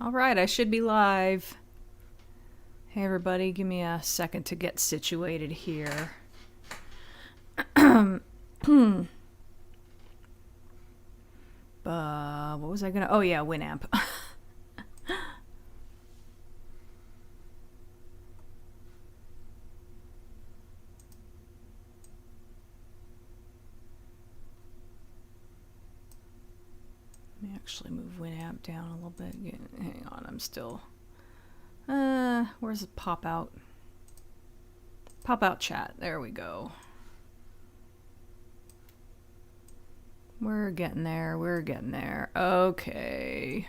Alright, I should be live. Hey everybody, give me a second to get situated here. What was I gonna... Oh yeah, Winamp. Let me actually move Winamp down a little bit. Hang on, I'm still... where's the pop out? Pop out chat. There we go. We're getting there. We're getting there. Okay.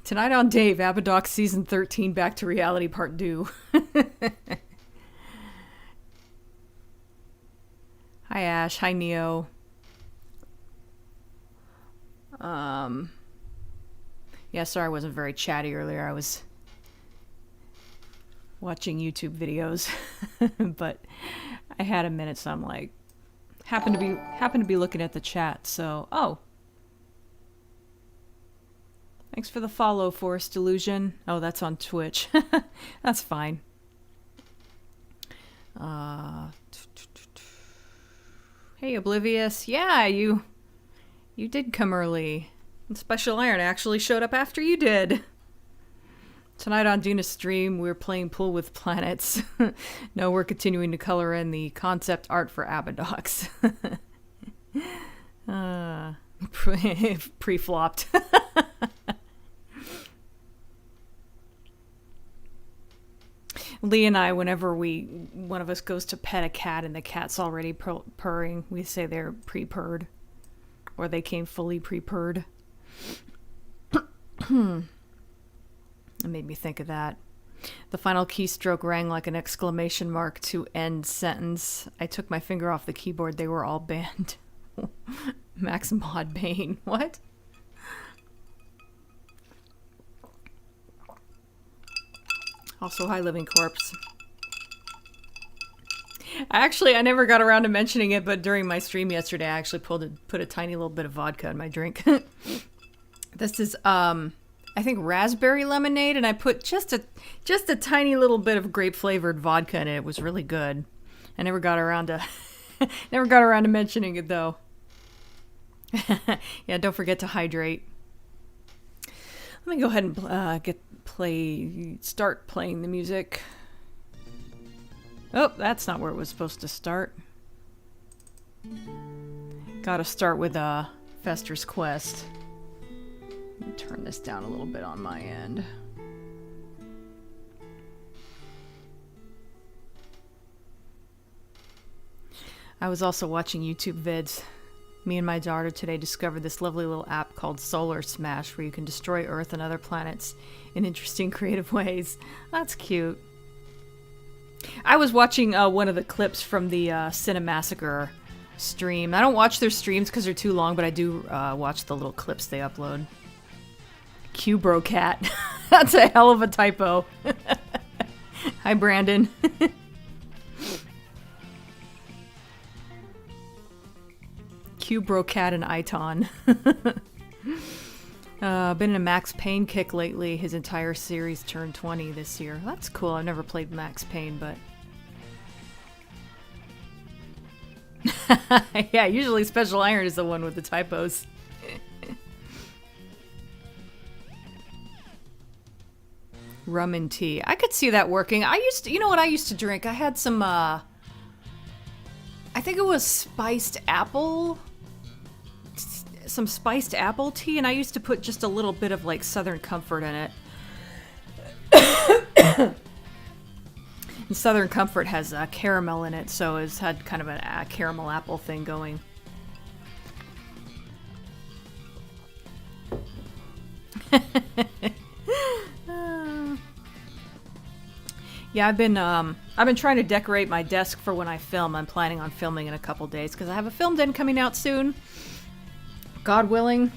Tonight on Dave, Abadox Season 13 Back to Reality Part 2. Hi Ash. Hi Neo. Yeah, sorry I wasn't very chatty earlier. I was watching YouTube videos, but I had a minute, so I'm like, happened to be looking at the chat. So, oh, thanks for the follow, Forest Delusion. Oh, that's on Twitch. That's fine. Hey, Oblivious. Yeah, you did come early. And Special Iron actually showed up after you did. Tonight on Duna's stream, we're playing Pool with Planets. No, we're continuing to color in the concept art for Abadox. Pre-flopped. Lee and I, whenever one of us goes to pet a cat and the cat's already purring, we say they're pre-purred. Or they came fully pre-purred. It made me think of that. The final keystroke rang like an exclamation mark to end sentence. I took my finger off the keyboard. They were all banned. Max Mod Bane. What? Also, hi Living Corpse. I never got around to mentioning it, but during my stream yesterday, I actually put a tiny little bit of vodka in my drink. This is, I think raspberry lemonade, and I put just a tiny little bit of grape flavored vodka in it. It was really good. I never got around to, mentioning it though. Yeah, don't forget to hydrate. Let me go ahead and start playing the music. Oh, that's not where it was supposed to start. Gotta start with Fester's Quest. Let me turn this down a little bit on my end. I was also watching YouTube vids. Me and my daughter today discovered this lovely little app called Solar Smash where you can destroy Earth and other planets in interesting, creative ways. That's cute. I was watching one of the clips from the Cinemassacre stream. I don't watch their streams because they're too long, but I do watch the little clips they upload. Q-Bro-Cat. That's a hell of a typo. Hi, Brandon. Q-Bro-Cat and Iton. Been in a Max Payne kick lately. His entire series turned 20 this year. That's cool. I've never played Max Payne, but... yeah, usually Special Iron is the one with the typos. Rum and tea. I could see that working. You know what I used to drink? I had some, I think it was spiced apple... some spiced apple tea, and I used to put just a little bit of like Southern Comfort in it. And Southern Comfort has caramel in it, so it's had kind of a caramel apple thing going. Yeah, I've been trying to decorate my desk for when I film. I'm planning on filming in a couple days because I have a film den coming out soon. God willing.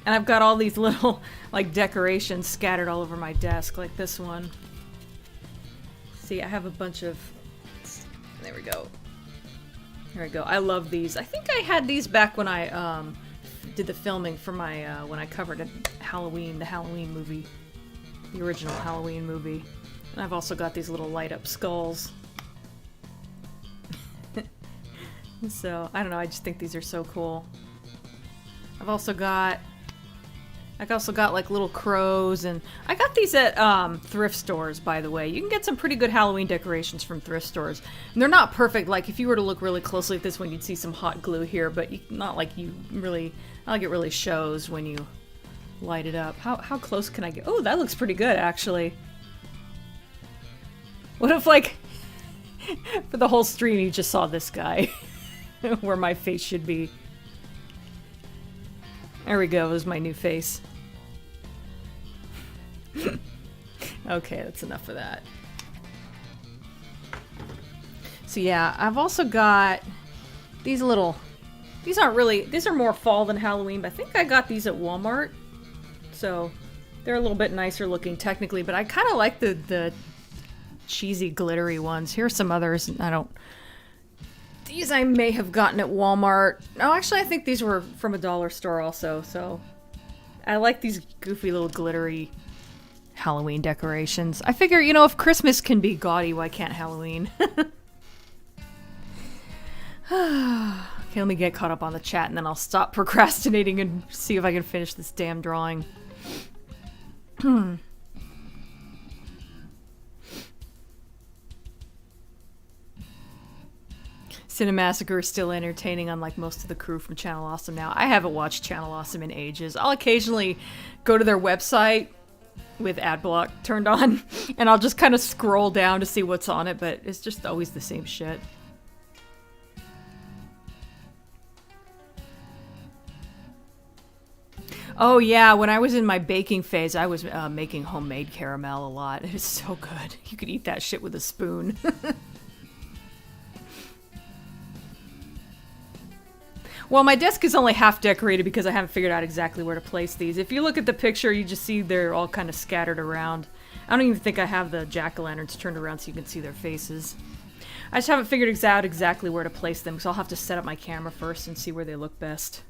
And I've got all these little, like, decorations scattered all over my desk, like this one. See, I have a bunch of... There we go. There we go. I love these. I think I had these back when I did the filming for my when I covered Halloween, the Halloween movie, the original Halloween movie. And I've also got these little light up skulls. So I don't know. I just think these are so cool. I've also got like little crows, and I got these at thrift stores, by the way. You can get some pretty good Halloween decorations from thrift stores. And they're not perfect. Like if you were to look really closely at this one, you'd see some hot glue here, but not like it really shows when you light it up. How close can I get? Oh, that looks pretty good, actually. What if, like, for the whole stream you just saw this guy where my face should be? There we go, there's my new face. Okay, that's enough of that. So yeah, I've also got these little... These are more fall than Halloween, but I think I got these at Walmart. So they're a little bit nicer looking technically, but I kind of like the cheesy glittery ones. Here's some others. These I may have gotten at Walmart. No, actually I think these were from a dollar store also, so I like these goofy little glittery Halloween decorations. I figure, you know, if Christmas can be gaudy, why can't Halloween? Okay, let me get caught up on the chat and then I'll stop procrastinating and see if I can finish this damn drawing. Cinemassacre is still entertaining, unlike most of the crew from Channel Awesome now. I haven't watched Channel Awesome in ages. I'll occasionally go to their website with ad block turned on, and I'll just kind of scroll down to see what's on it, but it's just always the same shit. Oh yeah, when I was in my baking phase, I was making homemade caramel a lot. It is so good. You could eat that shit with a spoon. Well, my desk is only half decorated because I haven't figured out exactly where to place these. If you look at the picture, you just see they're all kind of scattered around. I don't even think I have the jack-o'-lanterns turned around so you can see their faces. I just haven't figured out exactly where to place them, so I'll have to set up my camera first and see where they look best.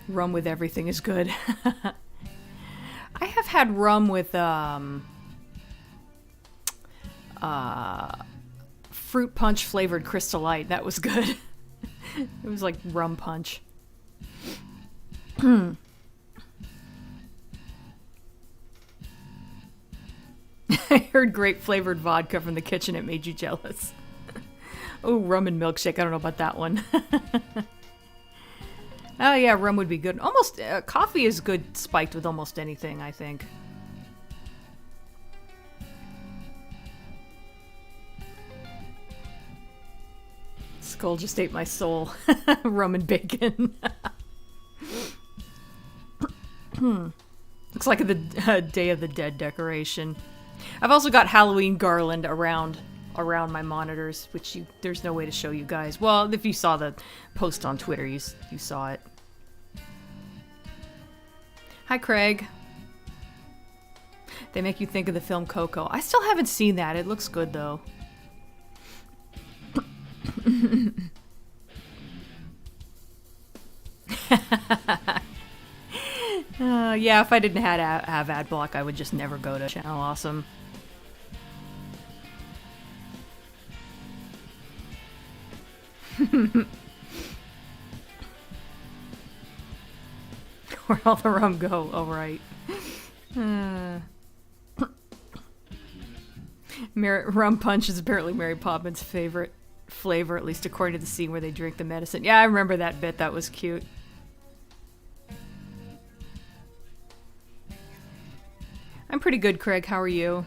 Rum with everything is good. I have had rum with fruit punch flavored Crystal Light. That was good. It was like rum punch. I heard grape flavored vodka from the kitchen. It made you jealous. Oh, rum and milkshake. I don't know about that one. Oh yeah, rum would be good. Almost, coffee is good spiked with almost anything, I think. Skull just ate my soul. Rum and bacon. Looks like the Day of the Dead decoration. I've also got Halloween garland around my monitors, which there's no way to show you guys. Well, if you saw the post on Twitter, you saw it. Hi, Craig. They make you think of the film Coco. I still haven't seen that. It looks good, though. Yeah, if I didn't have ad block, I would just never go to Channel Awesome. Where'd all the rum go? Oh, right. Rum punch is apparently Mary Poppins' favorite flavor, at least according to the scene where they drink the medicine. Yeah, I remember that bit. That was cute. I'm pretty good, Craig. How are you?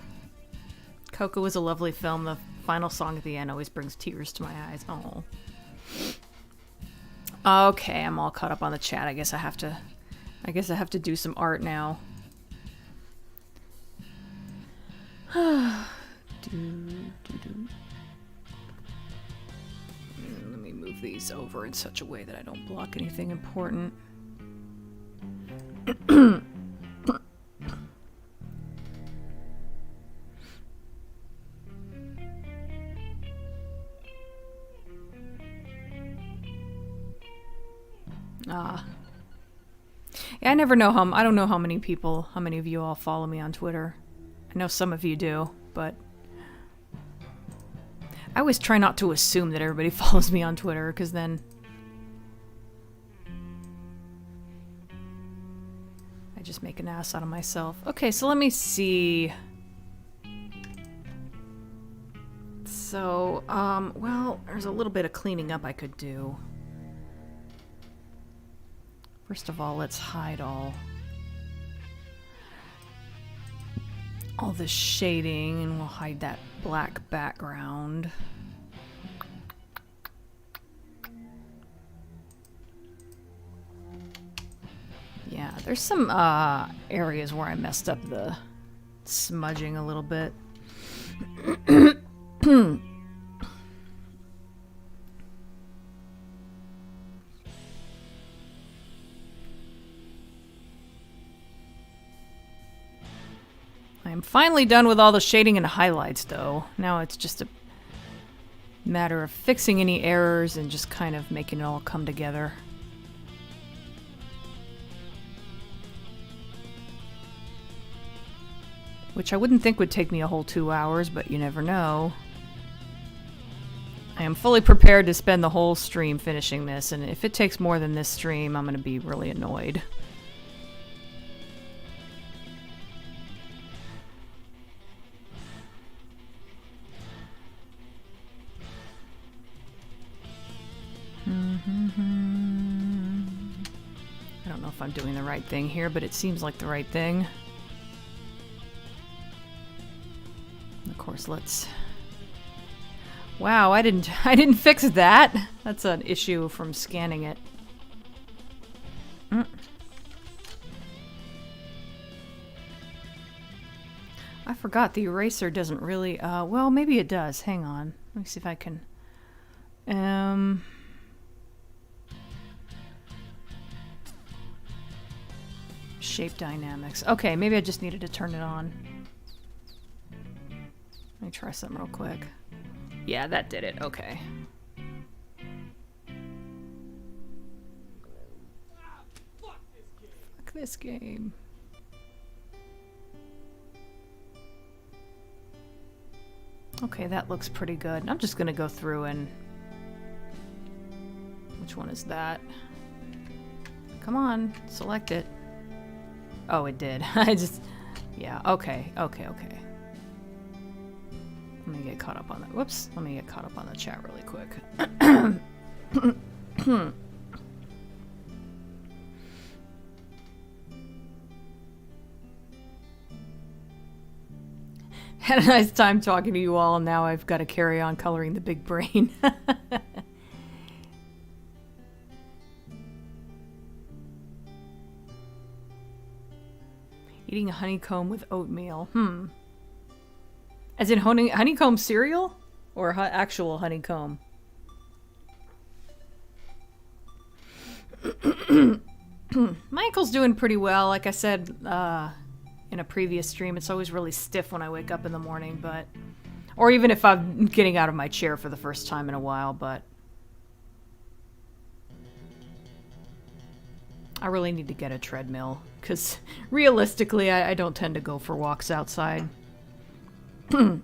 Coco was a lovely film. The final song at the end always brings tears to my eyes. Oh. Okay, I'm all caught up on the chat. I guess I have to do some art now. Let me move these over in such a way that I don't block anything important. Ah. Yeah, I never know I don't know how many of you all follow me on Twitter. I know some of you do, but I always try not to assume that everybody follows me on Twitter, because then I just make an ass out of myself. Okay, so let me see. So, well, there's a little bit of cleaning up I could do. First of all, let's hide all this shading, and we'll hide that black background. Yeah, there's some areas where I messed up the smudging a little bit. I am finally done with all the shading and highlights, though. Now it's just a matter of fixing any errors and just kind of making it all come together. Which I wouldn't think would take me a whole 2 hours, but you never know. I am fully prepared to spend the whole stream finishing this, and if it takes more than this stream, I'm going to be really annoyed. I don't know if I'm doing the right thing here, but it seems like the right thing. Of course, let's... Wow, I didn't fix that. That's an issue from scanning it. I forgot the eraser doesn't really... well, maybe it does. Hang on. Let me see if I can... Shape dynamics. Okay, maybe I just needed to turn it on. Let me try something real quick. Yeah, that did it. Okay. Fuck this game. Okay, that looks pretty good. I'm just gonna go through and... Which one is that? Come on, select it. Oh, it did. I just... Yeah, okay. Let me get caught up on that. Whoops. Let me get caught up on the chat really quick. Had a nice time talking to you all, and now I've got to carry on coloring the big brain. Eating a honeycomb with oatmeal. As in honeycomb cereal? Or actual honeycomb? My ankle's doing pretty well. Like I said in a previous stream, it's always really stiff when I wake up in the morning, but... Or even if I'm getting out of my chair for the first time in a while, but... I really need to get a treadmill, because realistically, I don't tend to go for walks outside. It's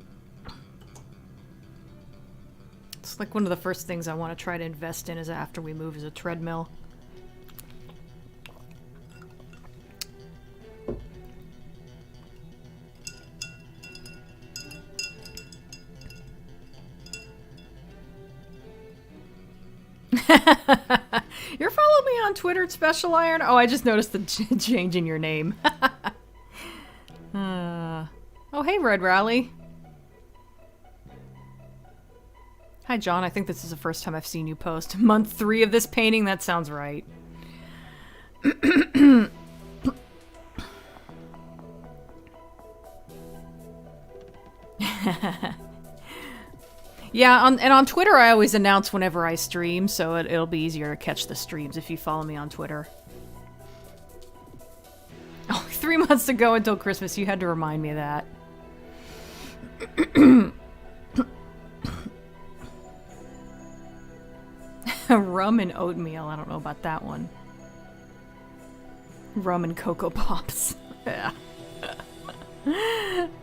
like one of the first things I want to try to invest in is after we move is a treadmill. You're following me on Twitter, Special Iron? Oh, I just noticed the change in your name. Oh, hey, Red Rally. Hi, John. I think this is the first time I've seen you post. Month 3 of this painting? That sounds right. Yeah, and on Twitter I always announce whenever I stream, so it'll be easier to catch the streams if you follow me on Twitter. 3 months to go until Christmas. You had to remind me of that. Rum and oatmeal. I don't know about that one. Rum and Cocoa Pops. Yeah.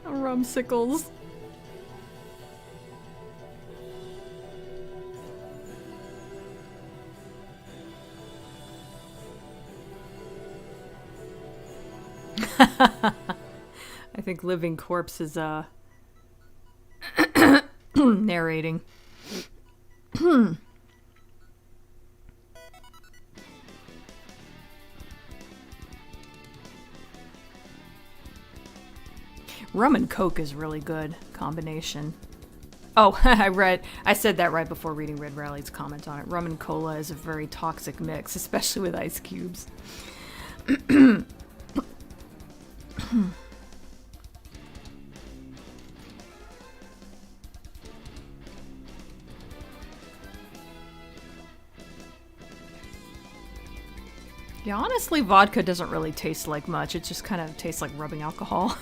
Rumsicles. I think Living Corpse is narrating. Rum and Coke is really good combination. Oh, I said that right before reading Red Rally's comment on it. Rum and cola is a very toxic mix, especially with ice cubes. Yeah, honestly, vodka doesn't really taste like much. It just kind of tastes like rubbing alcohol.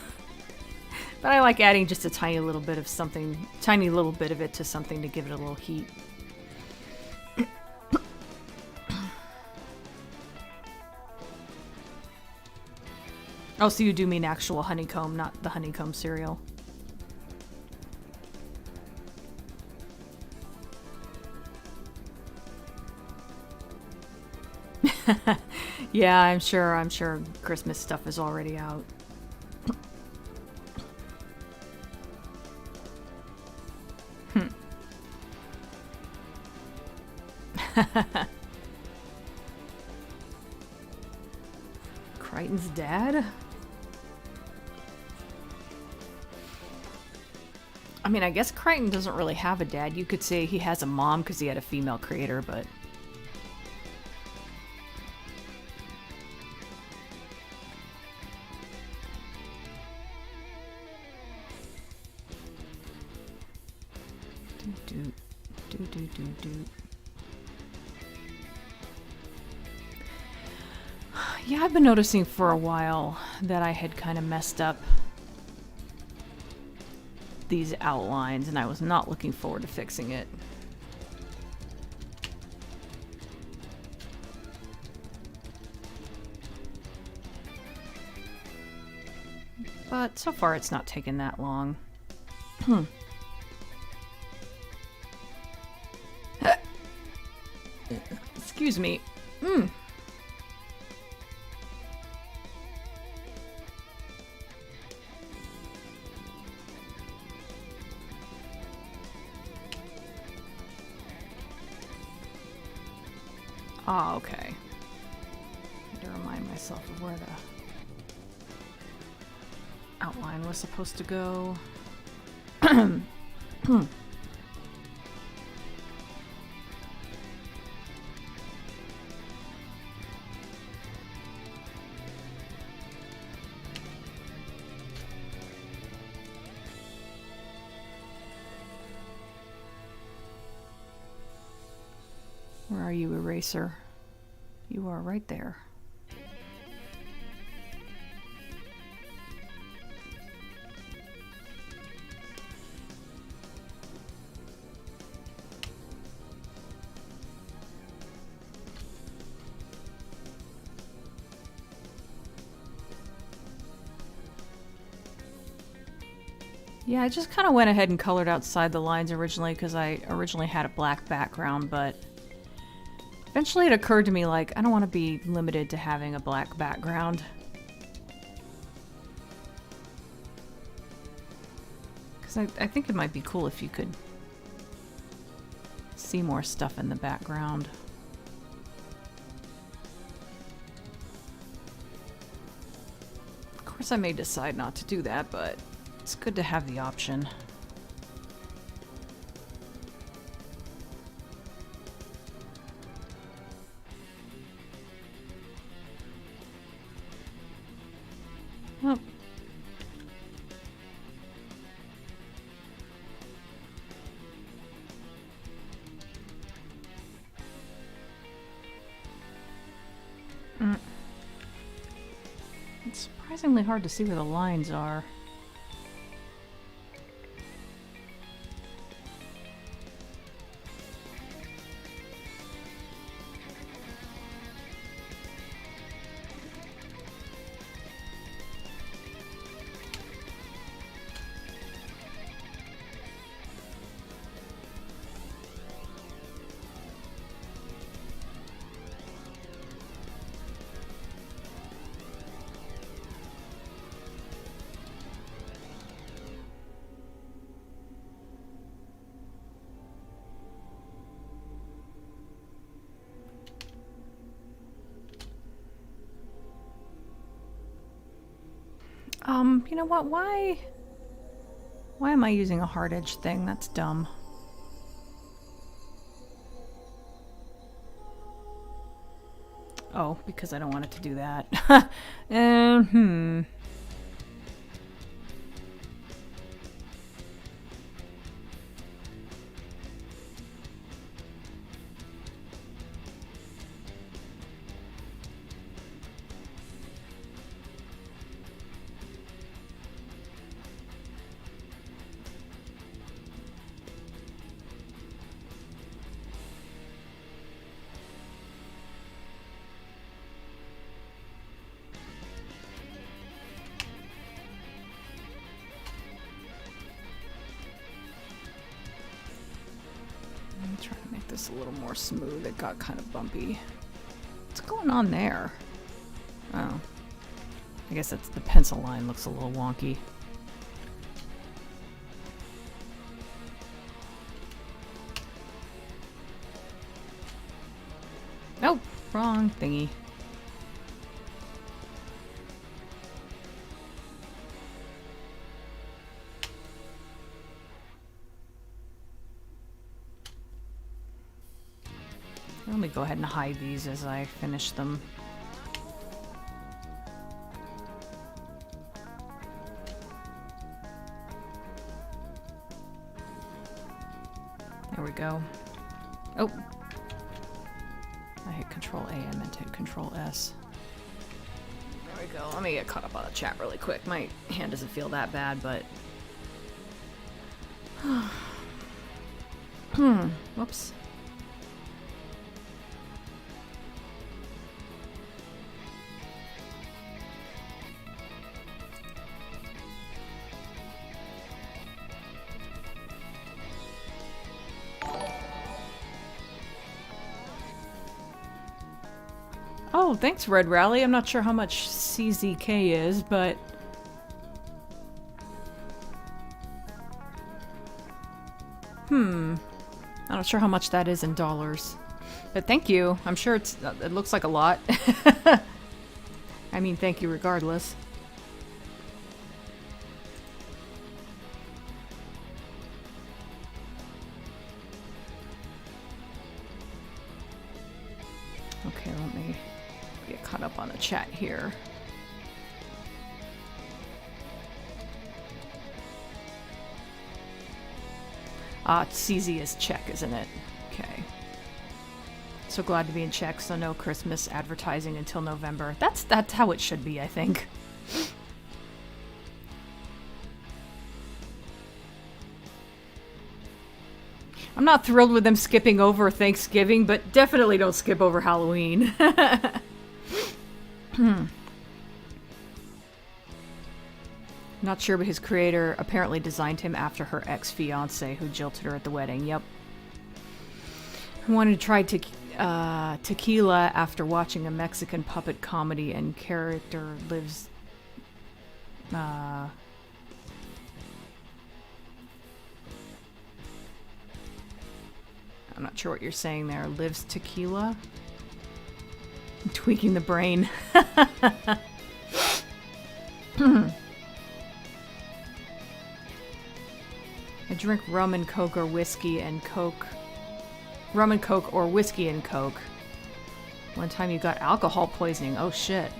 But I like adding just a tiny little bit of something, tiny little bit of it to something to give it a little heat. Oh, so you do mean actual honeycomb, not the honeycomb cereal. Yeah, I'm sure Christmas stuff is already out. Crichton's dad? I mean, I guess Crichton doesn't really have a dad. You could say he has a mom because he had a female creator, but... Yeah, I've been noticing for a while that I had kind of messed up these outlines, and I was not looking forward to fixing it. But so far it's not taken that long. Excuse me. Ah, okay. I had to remind myself of where the outline was supposed to go. Where are you, eraser? You are right there. Yeah, I just kind of went ahead and colored outside the lines originally because I originally had a black background, but eventually it occurred to me, like, I don't want to be limited to having a black background. Because I think it might be cool if you could see more stuff in the background. Of course, I may decide not to do that, but it's good to have the option. Well, It's surprisingly hard to see where the lines are. You know what? Why am I using a hard edge thing? That's dumb. Oh, because I don't want it to do that. Trying to make this a little more smooth. It got kind of bumpy. What's going on there? Oh. I guess that's the pencil line looks a little wonky. Nope, wrong thingy. Let me go ahead and hide these as I finish them. There we go. Oh! I hit Control A, I meant to hit Control S. There we go. Let me get caught up on the chat really quick. My hand doesn't feel that bad, but... Whoops. Oh, thanks, Red Rally. I'm not sure how much CZK is, but... I'm not sure how much that is in dollars. But thank you. I'm sure it looks like a lot. I mean, thank you regardless. Okay, let me get caught up on the chat here. It's CZ is Czech, isn't it? Okay. So glad to be in Czech, so no Christmas advertising until November. That's how it should be, I think. I'm not thrilled with them skipping over Thanksgiving, but definitely don't skip over Halloween. Not sure, but his creator apparently designed him after her ex-fiancé who jilted her at the wedding. Yep. I wanted to try tequila after watching a Mexican puppet comedy and character lives... I'm not sure what you're saying there. Lives tequila? I'm tweaking the brain. I drink rum and coke or whiskey and coke. Rum and coke or whiskey and coke. One time you got alcohol poisoning. Oh shit.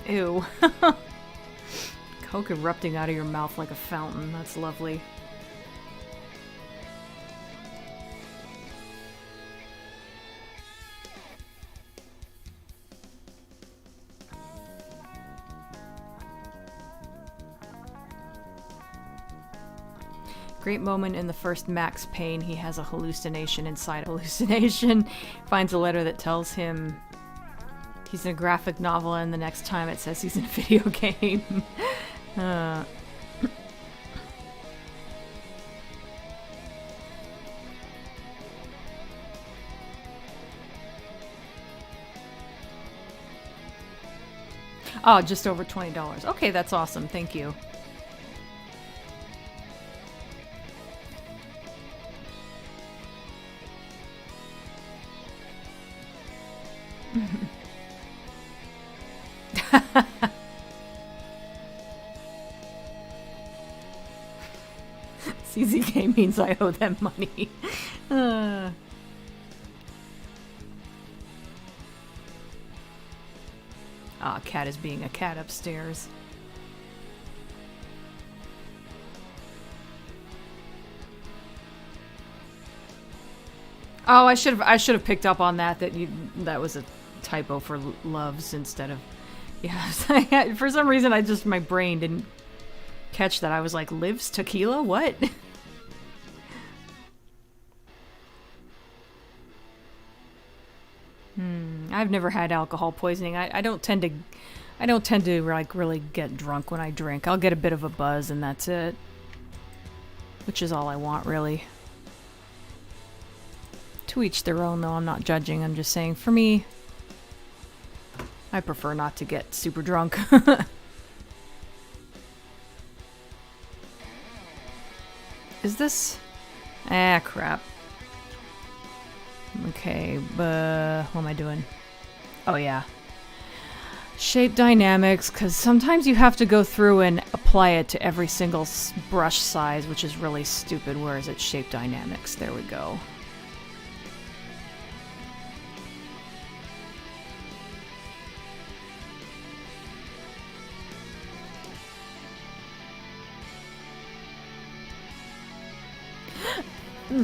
Ew. Coke erupting out of your mouth like a fountain. That's lovely. Great moment in the first Max Payne. He has a hallucination inside a hallucination. Finds a letter that tells him he's in a graphic novel, and the next time it says he's in a video game. Oh, just over $20. Okay, that's awesome. Thank you. CZK means I owe them money. Cat is being a cat upstairs. Oh, I should have picked up on that that was a typo for loves instead of, yeah. For some reason my brain didn't catch that. I was like, lives tequila? What? I've never had alcohol poisoning. I don't tend to like really get drunk when I drink. I'll get a bit of a buzz and that's it. Which is all I want, really. To each their own, though. I'm not judging. I'm just saying, for me, I prefer not to get super drunk. Is this? Ah, crap. Okay, but what am I doing? Oh, yeah. Shape dynamics, because sometimes you have to go through and apply it to every single brush size, which is really stupid. Where is it? Shape dynamics. There we go.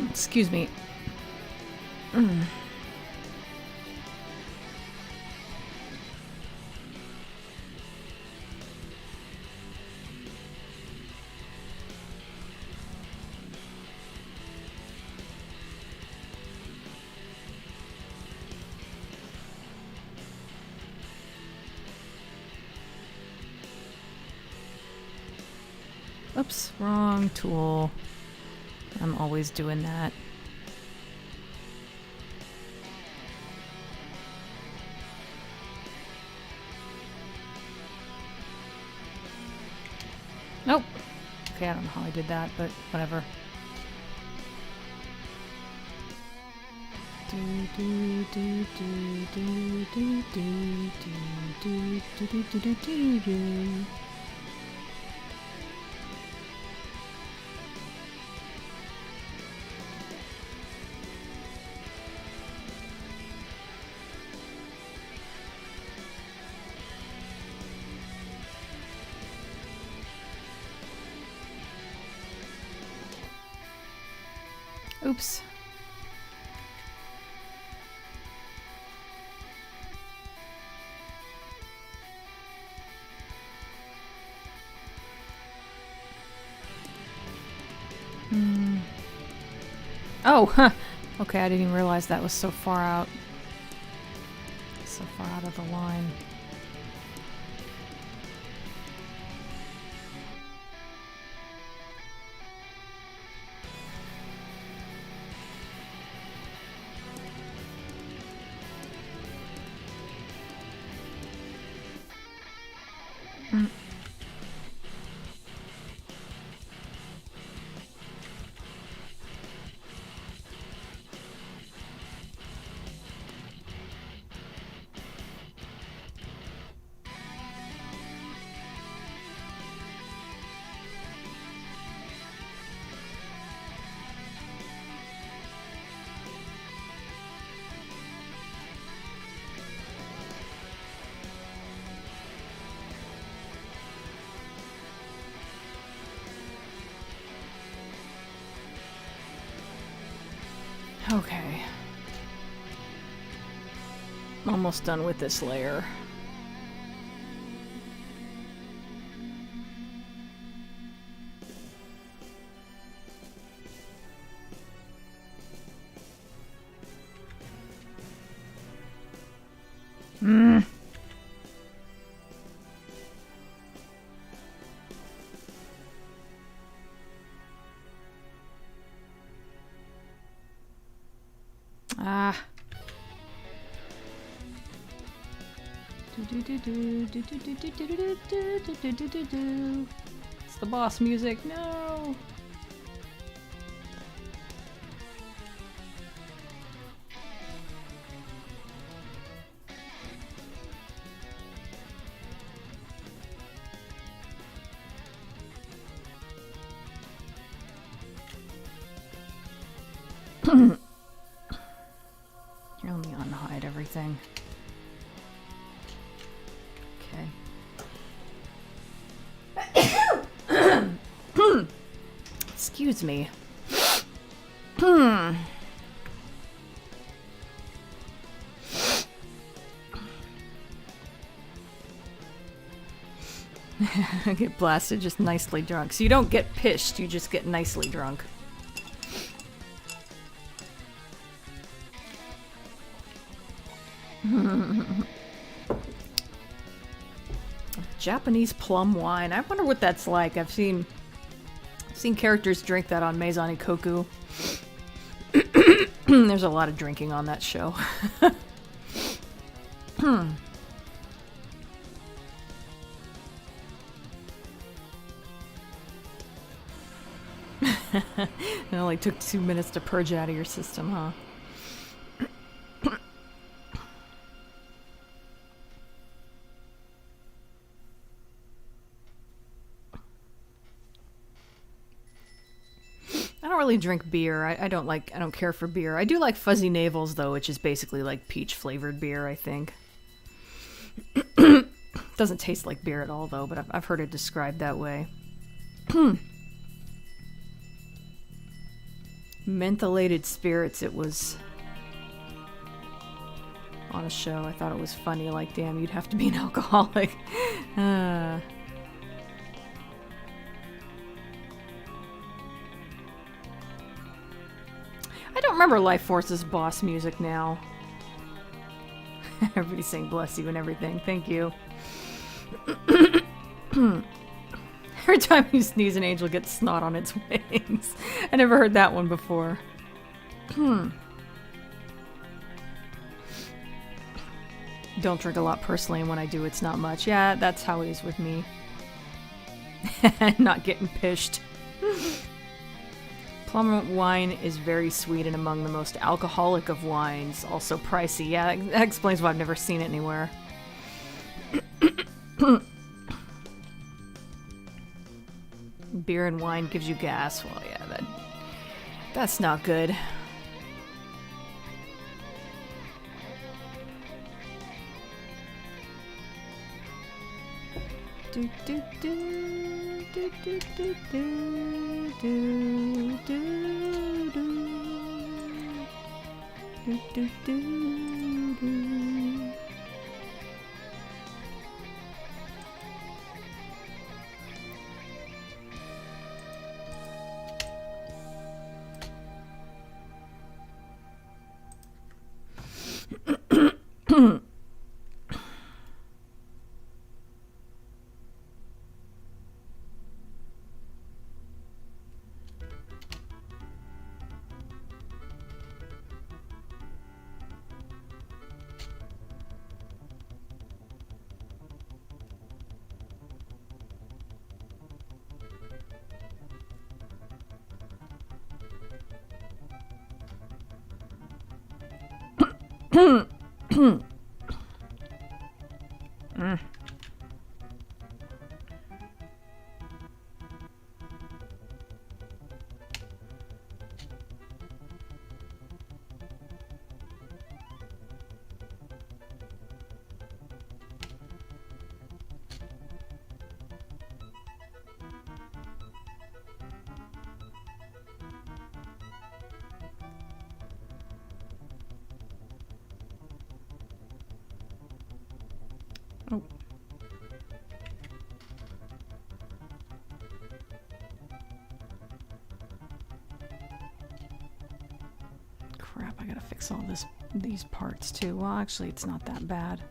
Excuse me. Oops, wrong tool. I'm always doing that. Nope. Okay, I don't know how I did that, but whatever. Oops. Oh, huh. Okay, I didn't even realize that was so far out. So far out of the line. Okay. Almost done with this layer. Mm. Ah. It's the boss music. No. Here, let me unhide everything. Okay. Excuse me. Get blasted, just nicely drunk. So you don't get pissed, you just get nicely drunk. Japanese plum wine. I wonder what that's like. I've seen characters drink that on Maison Ikoku. There's a lot of drinking on that show. It only took 2 minutes to purge it out of your system, huh? I don't really drink beer. I don't care for beer. I do like Fuzzy Navels though, which is basically like peach flavored beer, I think. Doesn't taste like beer at all though, but I've heard it described that way. Mentholated spirits, it was on a show. I thought it was funny, like, damn, you'd have to be an alcoholic. I don't remember Life Force's boss music now. Everybody's saying bless you and everything. Thank you. Every time you sneeze, an angel gets snot on its wings. I never heard that one before. Don't drink a lot personally, and when I do, it's not much. Yeah, that's how it is with me. Not getting pished. Plum wine is very sweet and among the most alcoholic of wines. Also pricey. Yeah, that explains why I've never seen it anywhere. Beer and wine gives you gas. Well, yeah, that's not good. Do do do do do do do do do do do do do. Oh. Crap, I gotta fix all these parts too. Well, actually, it's not that bad.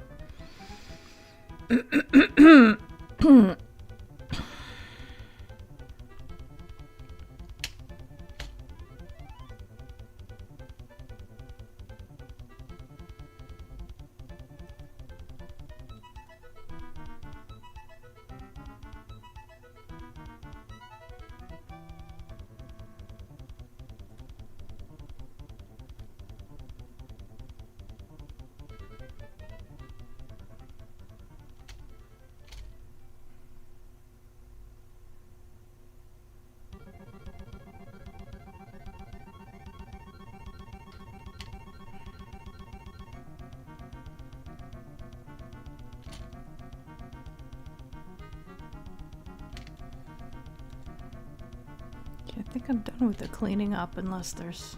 I think I'm done with the cleaning up unless there's...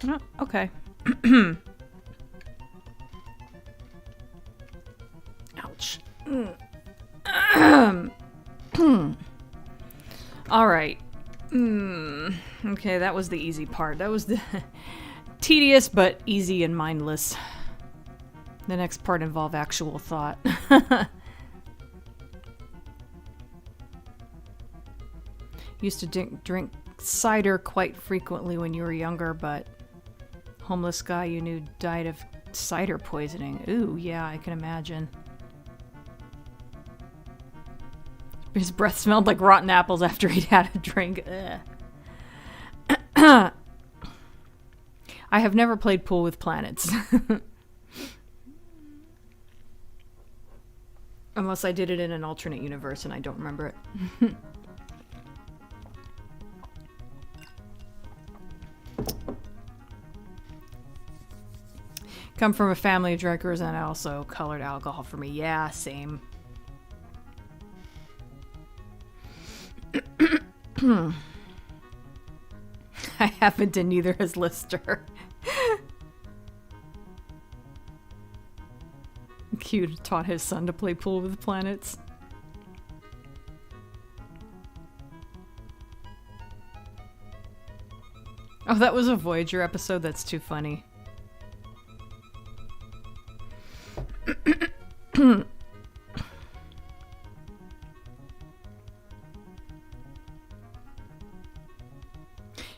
No, okay. Ouch. All right. Okay, that was the easy part. That was the tedious but easy and mindless. The next part involved actual thought. Used to drink cider quite frequently when you were younger, but homeless guy you knew died of cider poisoning. Ooh, yeah, I can imagine. His breath smelled like rotten apples after he'd had a drink. I have never played pool with planets. Unless I did it in an alternate universe and I don't remember it. Come from a family of drinkers and also colored alcohol for me. Yeah, same. I haven't, and neither has Lister. Cute taught his son to play pool with planets. Oh, that was a Voyager episode? That's too funny.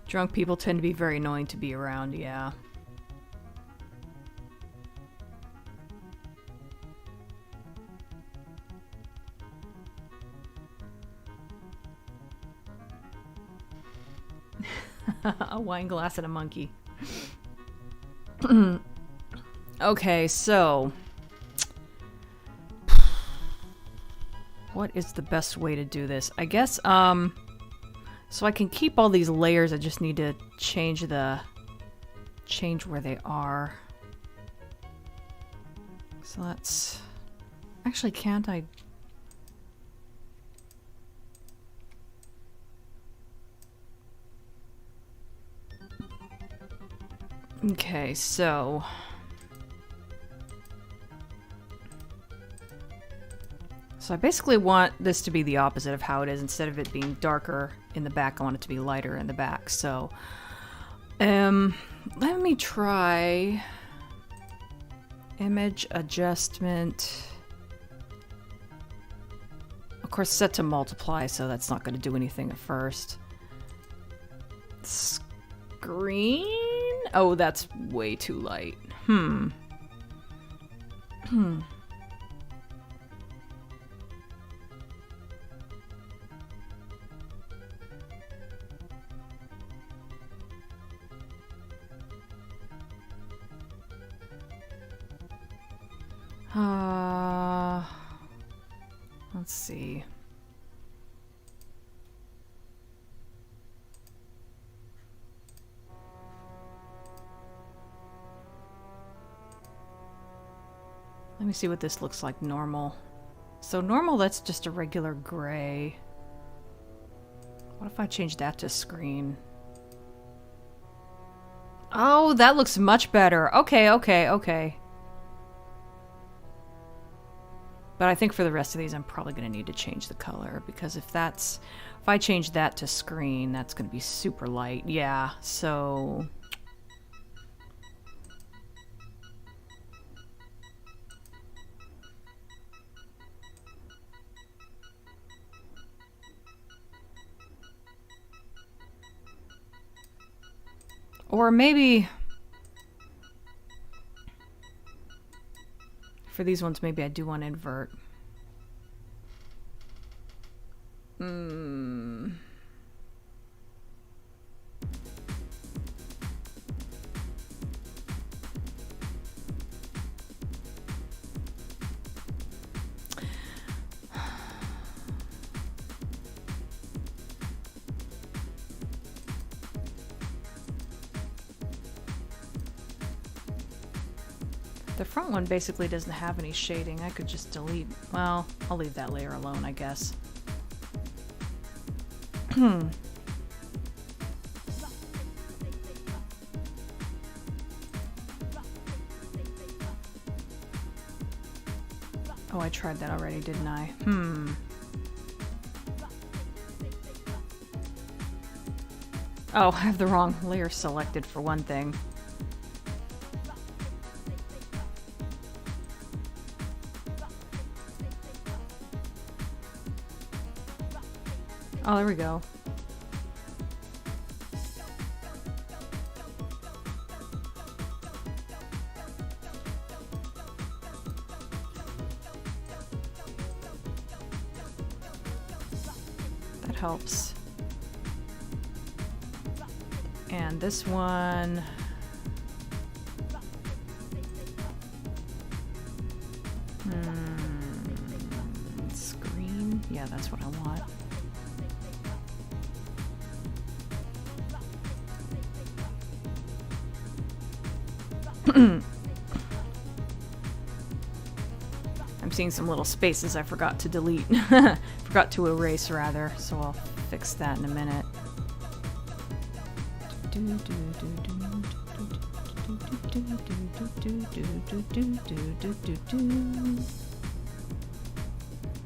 Drunk people tend to be very annoying to be around, yeah. A wine glass and a monkey. Okay, so... what is the best way to do this? I guess, so I can keep all these layers, I just need to change where they are. So let's... actually, can't I... okay, so... so I basically want this to be the opposite of how it is. Instead of it being darker in the back, I want it to be lighter in the back. So, let me try image adjustment. Of course, set to multiply, so that's not going to do anything at first. Screen? Oh, that's way too light. Let's see. Let me see what this looks like normal. So normal, that's just a regular gray. What if I change that to screen? Oh, that looks much better. Okay. But I think for the rest of these, I'm probably going to need to change the color, because if I change that to screen, that's going to be super light. Yeah, so... Or maybe... For these ones, maybe I do want to invert. The front one basically doesn't have any shading. I could just delete. Well, I'll leave that layer alone, I guess. Oh, I tried that already, didn't I? Oh, I have the wrong layer selected for one thing. Oh, there we go. That helps. And this one... Screen? Yeah, that's what I want. I'm seeing some little spaces I forgot to delete. Forgot to erase, rather, so I'll fix that in a minute.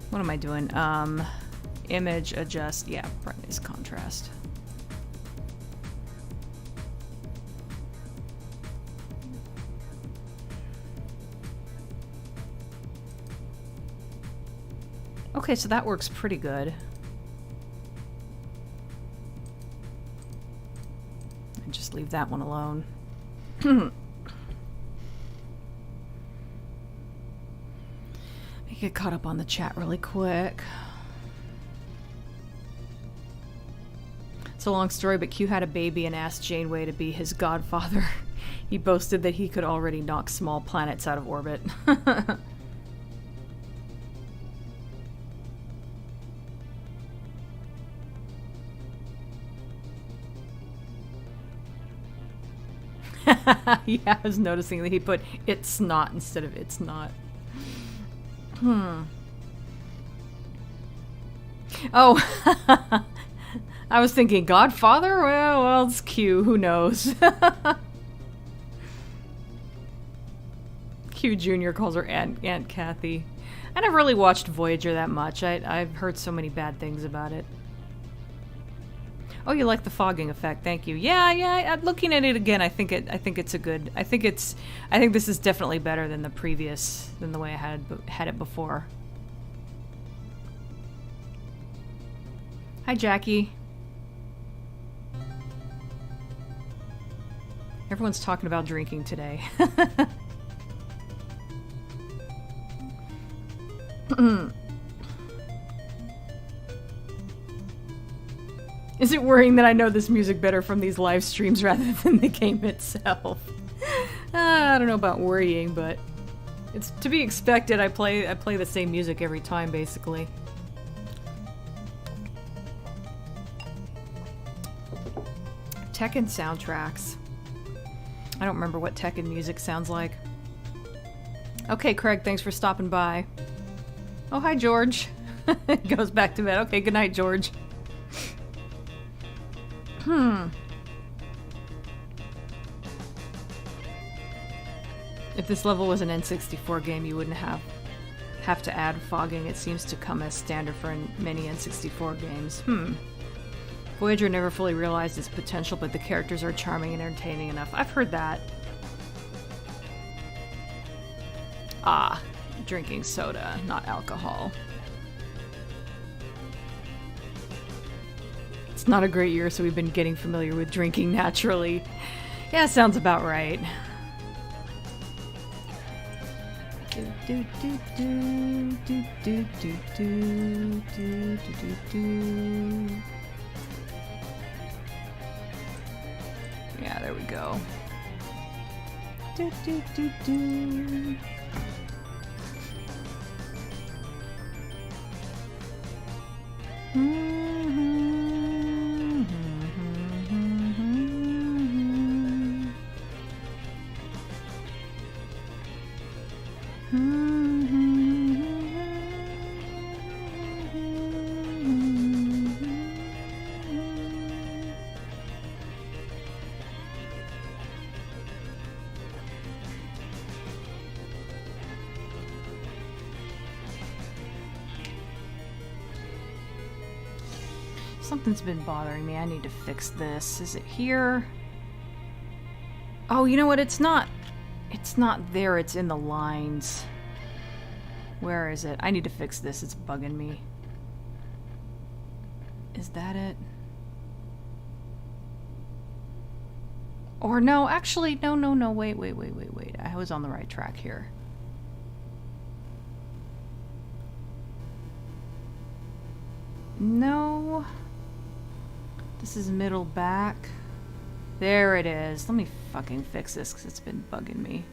What am I doing? Image adjust. Yeah, brightness contrast. Okay, so that works pretty good. And just leave that one alone. Get caught up on the chat really quick. It's a long story, but Q had a baby and asked Janeway to be his godfather. He boasted that he could already knock small planets out of orbit. Yeah, I was noticing that he put "it's not" instead of "it's not." Oh, I was thinking Godfather? Well, it's Q. Who knows? Q Jr. calls her Aunt Kathy. I never really watched Voyager that much. I've heard so many bad things about it. Oh, you like the fogging effect? Thank you. Yeah. Looking at it again, I think it's a good. I think this is definitely better than the way I had it before. Hi, Jackie. Everyone's talking about drinking today. Is it worrying that I know this music better from these live streams rather than the game itself? I don't know about worrying, but it's to be expected. I play the same music every time, basically. Tekken soundtracks. I don't remember what Tekken music sounds like. Okay, Craig, thanks for stopping by. Oh, hi, George. Goes back to bed. Okay, good night, George. If this level was an N64 game, you wouldn't have to add fogging. It seems to come as standard for many N64 games. Voyager never fully realized its potential, but the characters are charming and entertaining enough. I've heard that. Ah, drinking soda, not alcohol. It's not a great year, so we've been getting familiar with drinking naturally. Yeah, sounds about right. Do, do, do, do, do, do, do, do, do, do. Yeah, there we go. Do, do, do, do. Something's been bothering me. I need to fix this. Is it here? Oh, you know what? It's not. It's not there. It's in the lines. Where is it? I need to fix this. It's bugging me. Is that it? Or no, actually, no. Wait. I was on the right track here. No. This is middle back. There it is. Let me fucking fix this because it's been bugging me.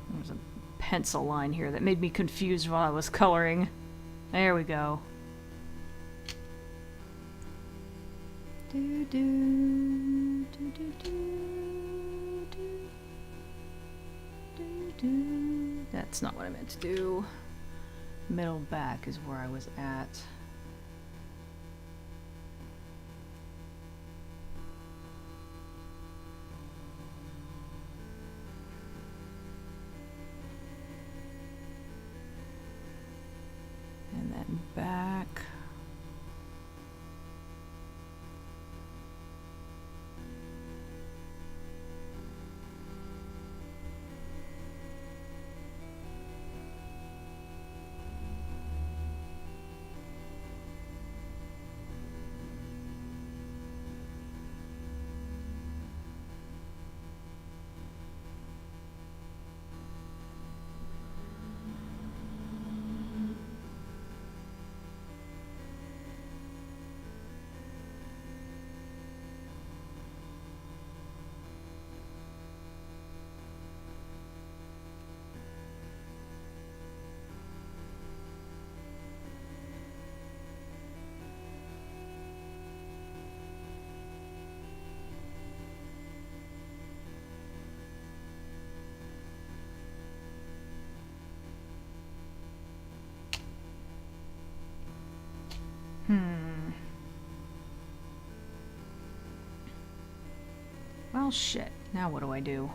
There's a pencil line here that made me confused while I was coloring. There we go. Do, do, do, do, do, do, do. That's not what I meant to do. Middle back is where I was at. And then back. Well, shit. Now what do I do?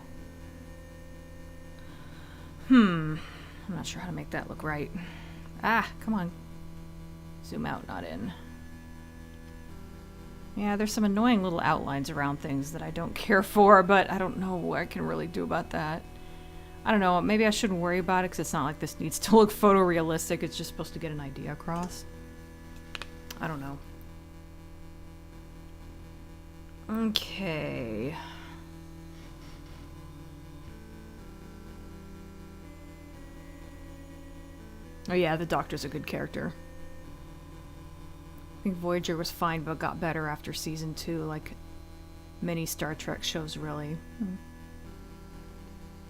I'm not sure how to make that look right. Ah, come on. Zoom out, not in. Yeah, there's some annoying little outlines around things that I don't care for, but I don't know what I can really do about that. I don't know, maybe I shouldn't worry about it because it's not like this needs to look photorealistic. It's just supposed to get an idea across. I don't know. Okay. Oh yeah, the Doctor's a good character. I think Voyager was fine but got better after season 2, like many Star Trek shows really. It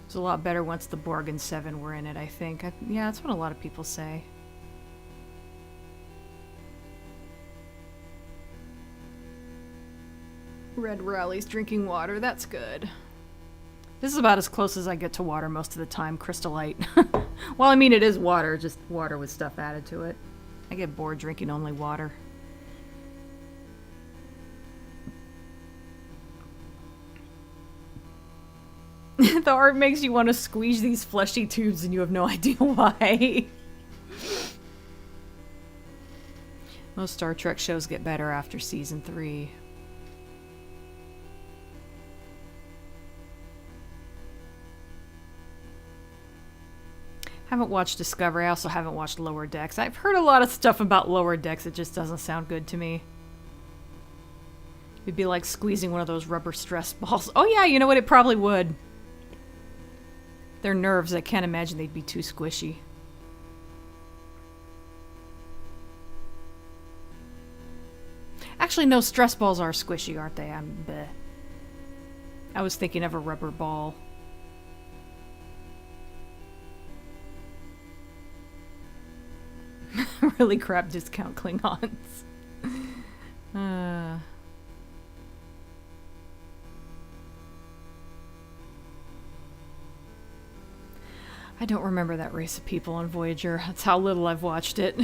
was a lot better once the Borg and Seven were in it, I think. Yeah, that's what a lot of people say. Red Raleig's drinking water, that's good. This is about as close as I get to water most of the time, Crystallite. Well, I mean, it is water, just water with stuff added to it. I get bored drinking only water. The art makes you want to squeeze these fleshy tubes and you have no idea why. Most Star Trek shows get better after season 3. Haven't watched Discovery. I also haven't watched Lower Decks. I've heard a lot of stuff about Lower Decks. It just doesn't sound good to me. It'd be like squeezing one of those rubber stress balls. Oh yeah, you know what? It probably would. They're nerves. I can't imagine they'd be too squishy. Actually, no, stress balls are squishy, aren't they? I was thinking of a rubber ball. Really crap discount Klingons. I don't remember that race of people on Voyager. That's how little I've watched it.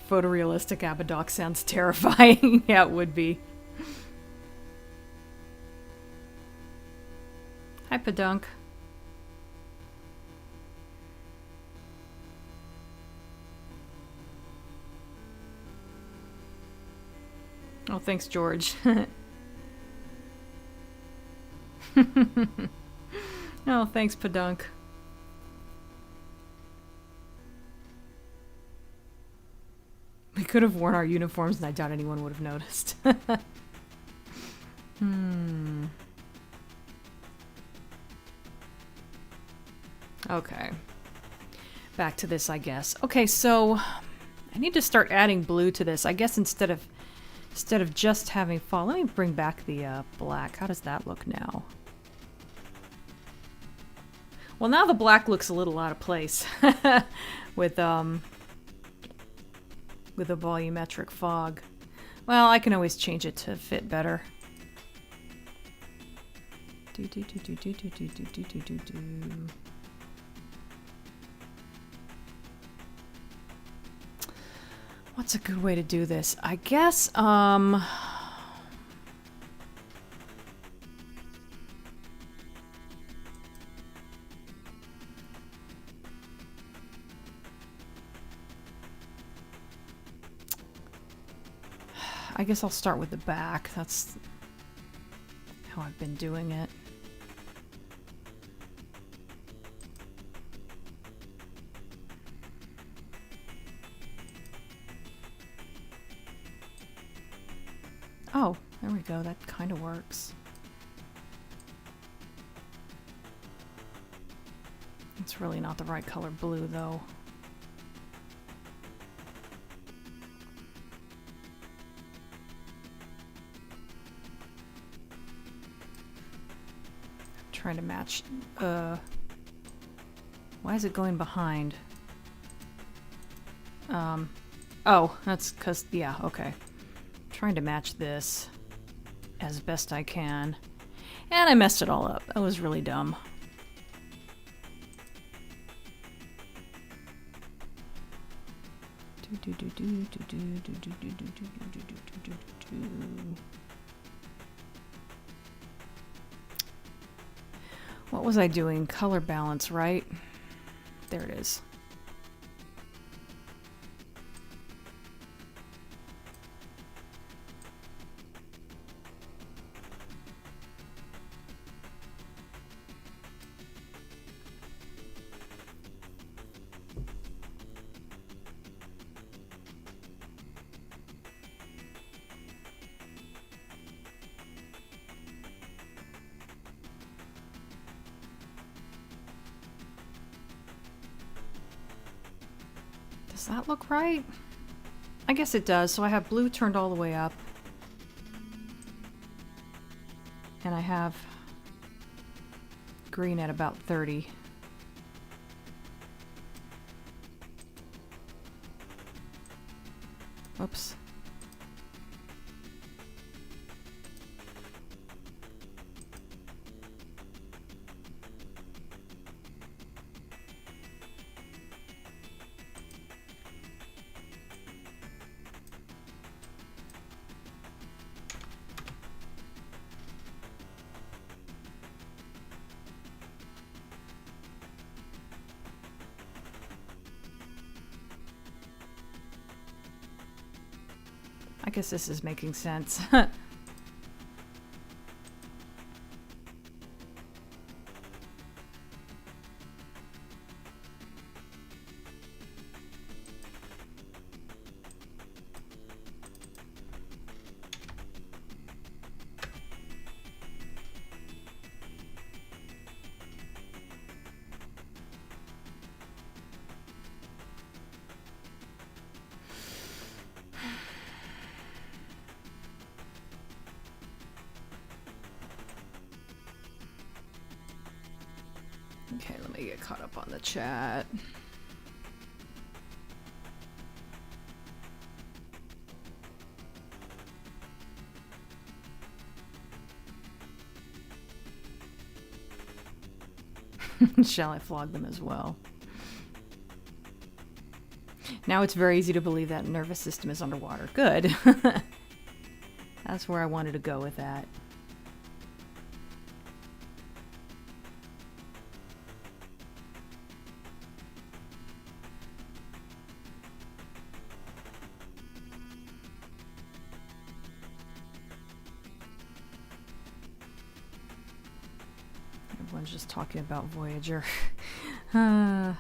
Photorealistic Abadox sounds terrifying. Yeah, it would be. Hi, Padunk. Oh, thanks, George. Oh, thanks, Padunk. We could have worn our uniforms and I doubt anyone would have noticed. Okay. Back to this, I guess. Okay, so I need to start adding blue to this. I guess instead of just having fall. Let me bring back the black. How does that look now? Well, now the black looks a little out of place with a volumetric fog. Well, I can always change it to fit better. What's a good way to do this? I guess, I guess I'll start with the back. That's how I've been doing it. Oh, there we go. That kind of works. It's really not the right color blue, though. Trying to match, why is it going behind? Oh, that's because, yeah, okay. Trying to match this as best I can. And I messed it all up. That was really dumb. What was I doing? Color balance, right? There it is. Does that look right? I guess it does. So I have blue turned all the way up. And I have green at about 30. Oops. I guess this is making sense. Okay, let me get caught up on the chat. Shall I flog them as well? Now it's very easy to believe that nervous system is underwater. Good. That's where I wanted to go with that. Everyone's just talking about Voyager. I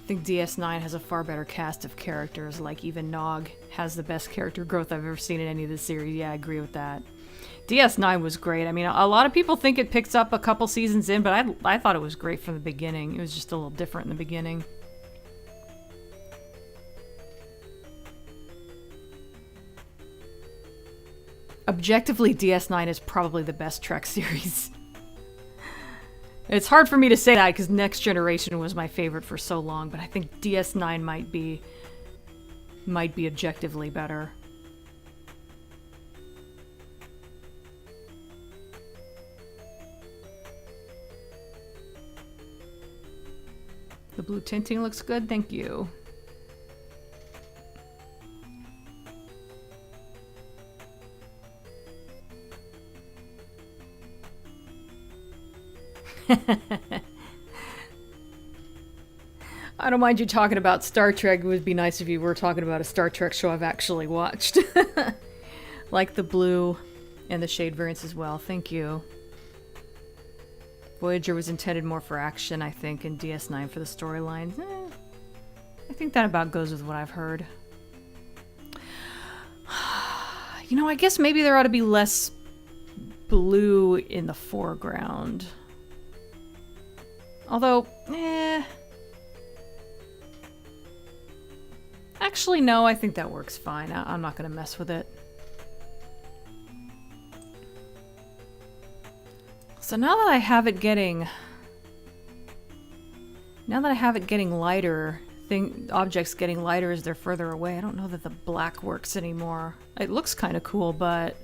think DS9 has a far better cast of characters, like even Nog has the best character growth I've ever seen in any of the series. Yeah, I agree with that. DS9 was great. I mean, a lot of people think it picks up a couple seasons in, but I thought it was great from the beginning. It was just a little different in the beginning. Objectively, DS9 is probably the best Trek series. It's hard for me to say that because Next Generation was my favorite for so long, but I think DS9 might be objectively better. The blue tinting looks good, thank you. I don't mind you talking about Star Trek. It would be nice if you were talking about a Star Trek show I've actually watched. Like the blue and the shade variants as well. Thank you. Voyager was intended more for action, I think, and DS9 for the storylines. I think that about goes with what I've heard. You know, I guess maybe there ought to be less blue in the foreground. Although, actually, no, I think that works fine. I'm not going to mess with it. So now that I have it getting lighter, objects getting lighter as they're further away, I don't know that the black works anymore. It looks kind of cool, but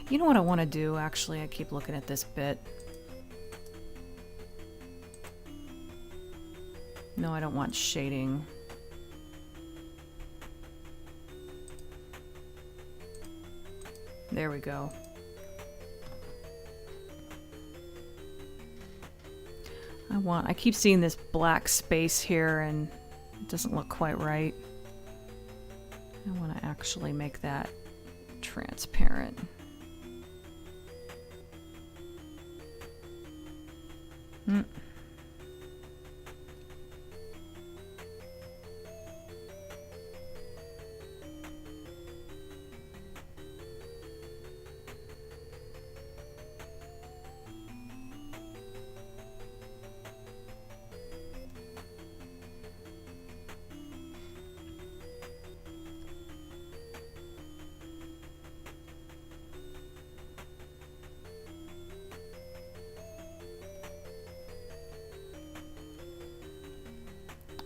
you know what I want to do, actually? I keep looking at this bit. No, I don't want shading. There we go. I keep seeing this black space here and it doesn't look quite right. I want to actually make that transparent.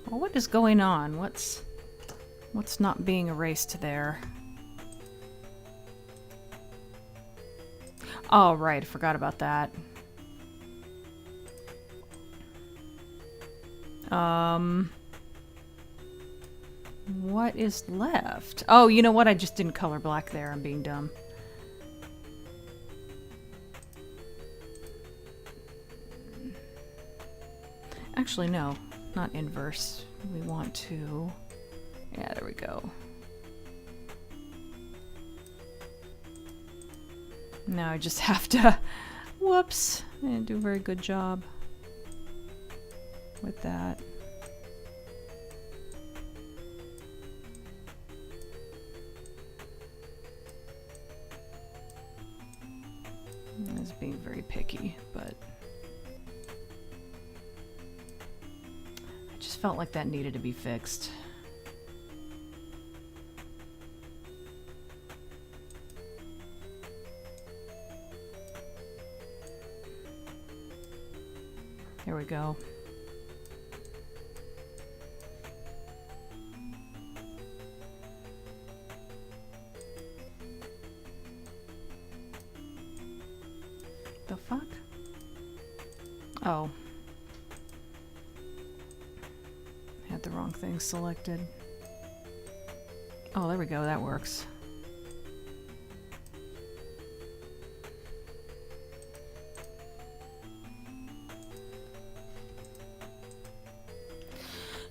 Well, what is going on? What's not being erased there? Oh, right, I forgot about that. What is left? Oh, you know what? I just didn't color black there. I'm being dumb. Actually, no. Not inverse. We want to... Yeah, there we go. Now I just have to... Whoops! I didn't do a very good job with that. was being very picky, but I just felt like that needed to be fixed. There we go. The fuck? Oh. Had the wrong thing selected. Oh, there we go. That works.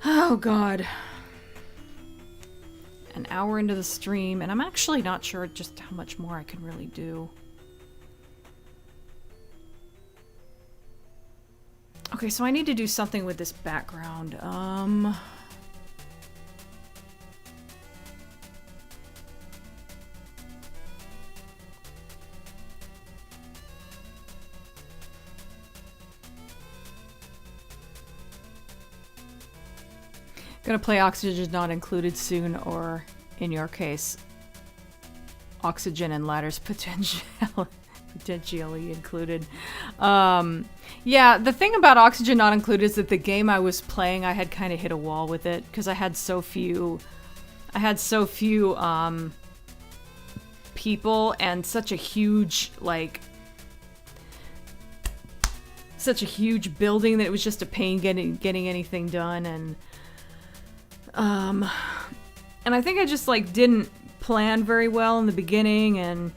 Oh god. An hour into the stream, and I'm actually not sure just how much more I can really do. Okay, so I need to do something with this background. Gonna play Oxygen Not Included soon, or in your case, Oxygen and Ladders potentially included. Yeah, the thing about Oxygen Not Included is that the game I was playing, I had kind of hit a wall with it because I had so few people and such a huge building that it was just a pain getting anything done. And I think I just didn't plan very well in the beginning, and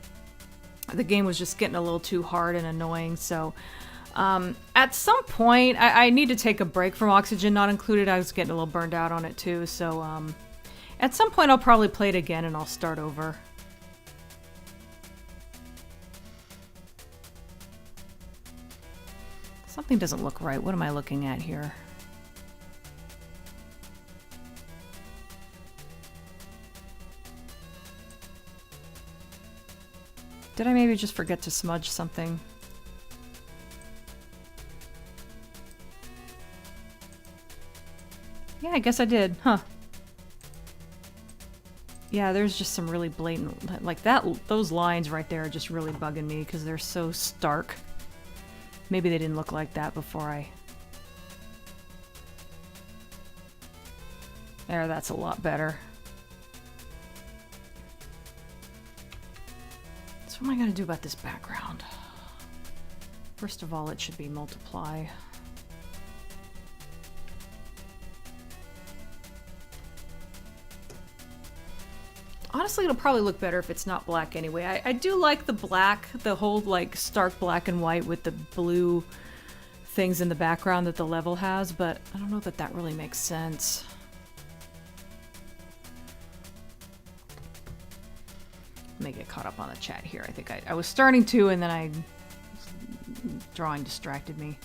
the game was just getting a little too hard and annoying. So at some point I need to take a break from Oxygen Not Included. I was getting a little burned out on it too. So at some point I'll probably play it again and I'll start over. Something doesn't look right. What am I looking at here? Did I maybe just forget to smudge something? Yeah, I guess I did. Huh. Yeah, there's just some really blatant... those lines right there are just really bugging me because they're so stark. Maybe they didn't look like that before I... There, that's a lot better. What am I going to do about this background? First of all, it should be multiply. Honestly, it'll probably look better if it's not black anyway. I do like the black, the whole stark black and white with the blue things in the background that the level has, but I don't know that that really makes sense. Let me get caught up on the chat here. I think I was starting to, and then drawing distracted me.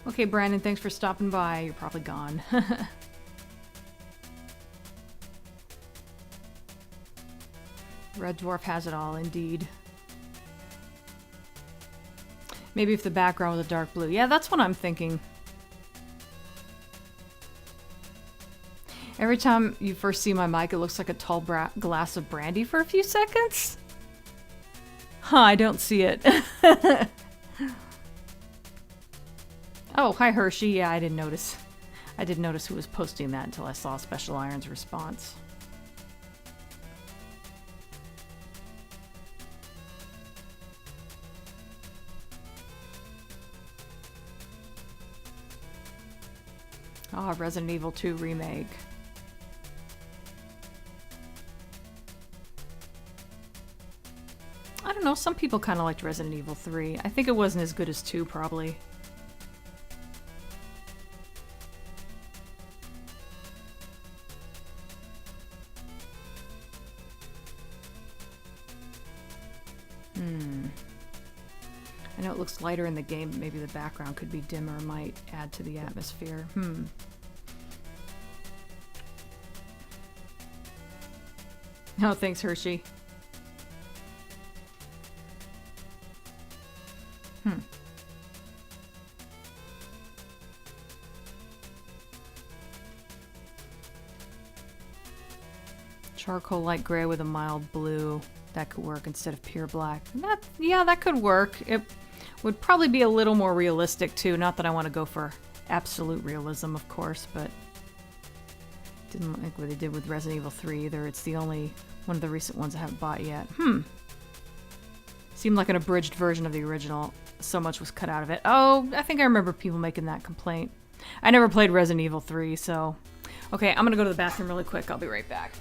Okay, Brandon, thanks for stopping by. You're probably gone. Red Dwarf has it all, indeed. Maybe if the background was a dark blue. Yeah, that's what I'm thinking. Every time you first see my mic, it looks like a tall glass of brandy for a few seconds. Huh, I don't see it. Oh, hi Hershey. Yeah, I didn't notice. I didn't notice who was posting that until I saw Special Iron's response. Ah, Resident Evil 2 remake. I don't know, some people kind of liked Resident Evil 3. I think it wasn't as good as 2, probably. I know it looks lighter in the game, but maybe the background could be dimmer, might add to the atmosphere. Oh, thanks, Hershey. Charcoal light gray with a mild blue. That could work instead of pure black. Yeah, that could work. It would probably be a little more realistic too. Not that I want to go for absolute realism, of course, but didn't like what they did with Resident Evil 3 either. It's the only one of the recent ones I haven't bought yet. Seemed like an abridged version of the original. So much was cut out of it. Oh, I think I remember people making that complaint. I never played Resident Evil 3, so... Okay, I'm gonna go to the bathroom really quick. I'll be right back.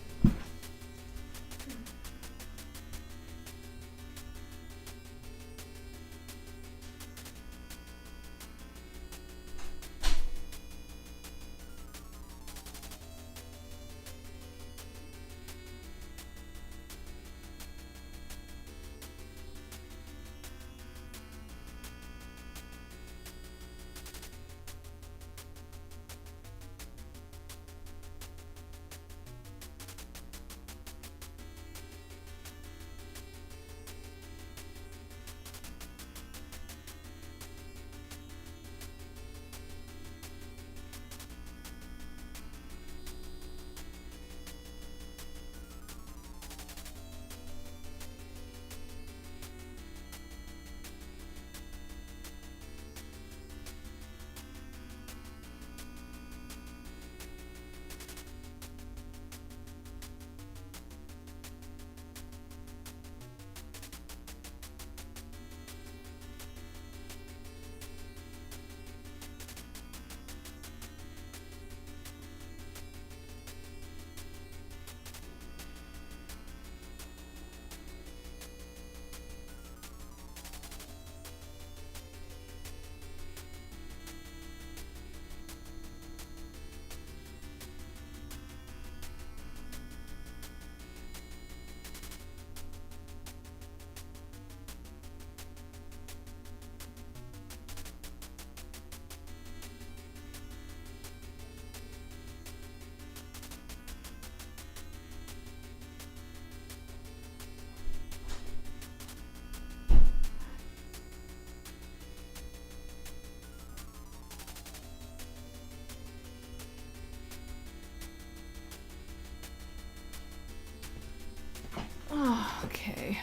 Oh, okay.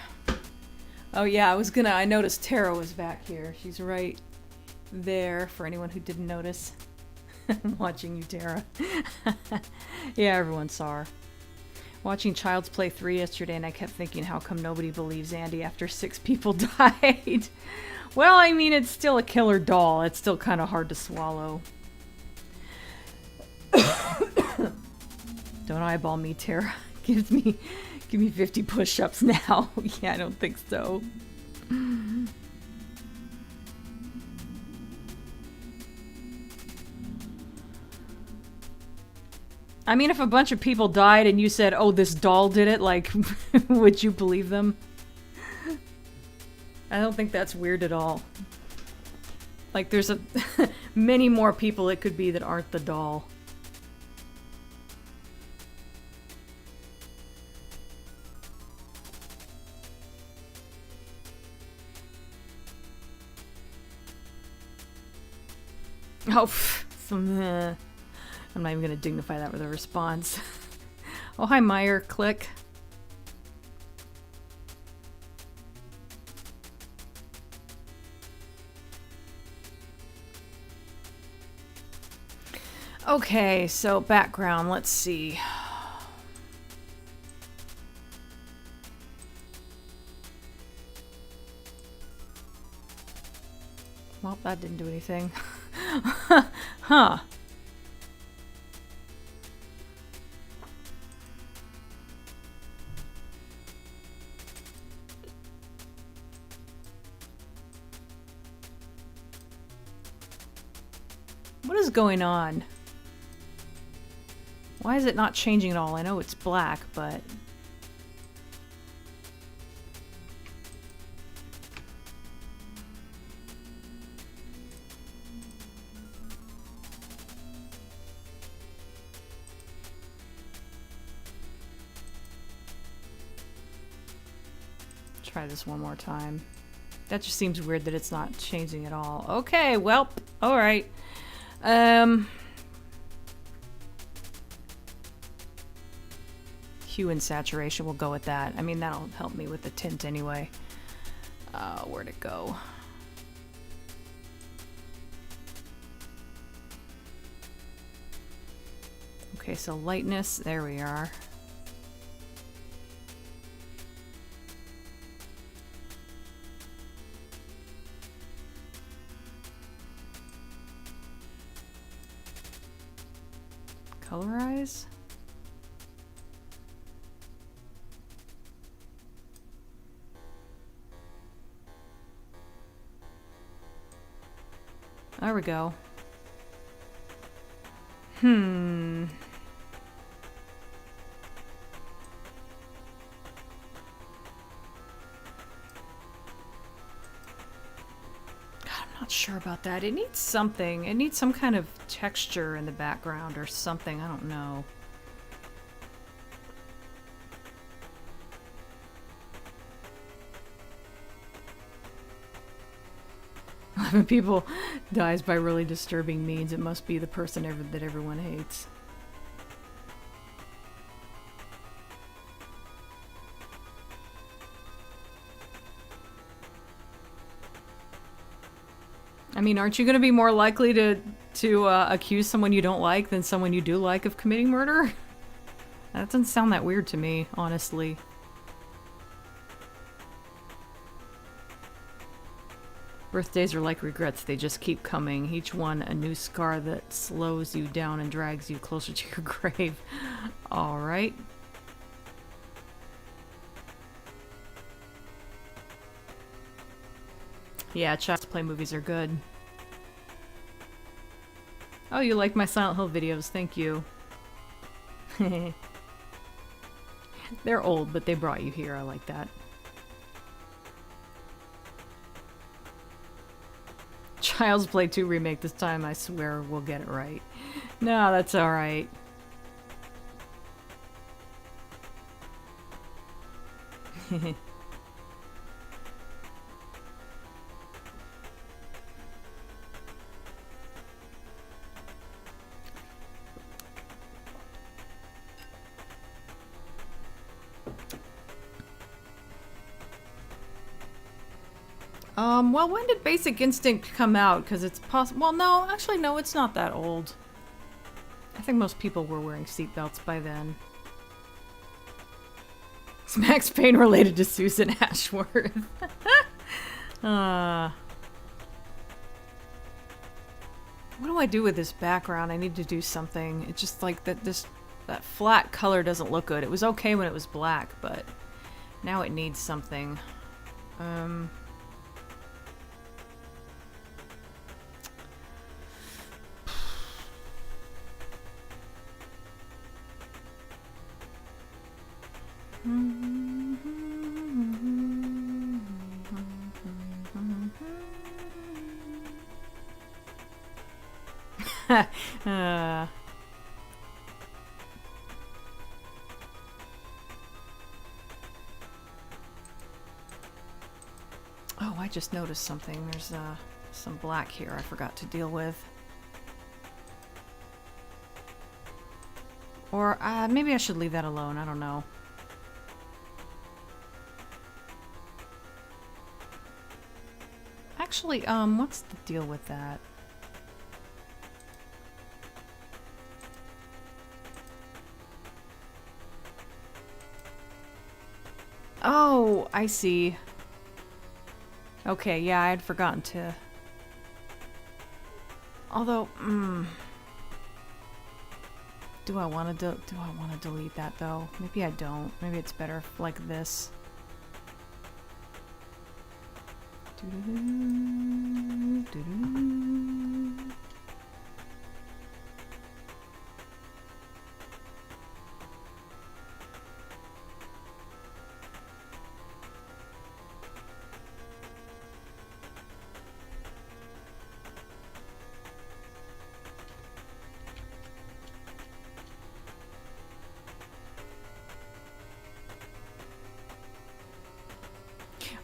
Oh yeah, I noticed Tara was back here. She's right there for anyone who didn't notice. I'm watching you, Tara. Yeah, everyone saw her. Watching Child's Play 3 yesterday, and I kept thinking, how come nobody believes Andy after 6 people died? Well, I mean, it's still a killer doll. It's still kind of hard to swallow. Don't eyeball me, Tara. Give me 50 push-ups now. Yeah, I don't think so. I mean, if a bunch of people died and you said, oh, this doll did it, like, would you believe them? I don't think that's weird at all. Like, there's many more people it could be that aren't the doll. Oh, I'm not even going to dignify that with a response. Oh, hi, Meyer. Click. Okay, so background. Let's see. Well, that didn't do anything. Huh. is going on? Why is it not changing at all? I know it's black, but... Try this one more time. That just seems weird that it's not changing at all. Okay, well, alright. Hue and Saturation, we'll go with that. I mean, that'll help me with the tint anyway. Where'd it go? Okay, so lightness, there we are. Colorize? There we go. Not sure about that. It needs something. It needs some kind of texture in the background or something. I don't know. When people dies by really disturbing means, it must be the person that everyone hates. I mean, aren't you going to be more likely to accuse someone you don't like than someone you do like of committing murder? That doesn't sound that weird to me, honestly. Birthdays are like regrets, they just keep coming. Each one a new scar that slows you down and drags you closer to your grave. Alright. Yeah, Child's Play movies are good. Oh, you like my Silent Hill videos, thank you. They're old, but they brought you here, I like that. Child's Play 2 remake this time, I swear we'll get it right. No, that's alright. Well, when did Basic Instinct come out? Because it's possible. Well, no, actually, no, it's not that old. I think most people were wearing seatbelts by then. Is Max Payne related to Susan Ashworth? What do I do with this background? I need to do something. It's just like that. That flat color doesn't look good. It was okay when it was black, but now it needs something. Oh, I just noticed something. There's some black here I forgot to deal with. Or maybe I should leave that alone. I don't know. Actually, what's the deal with that? Oh, I see. Okay, yeah, I had forgotten to... Although, do I want to delete that though? Maybe I don't. Maybe it's better like this.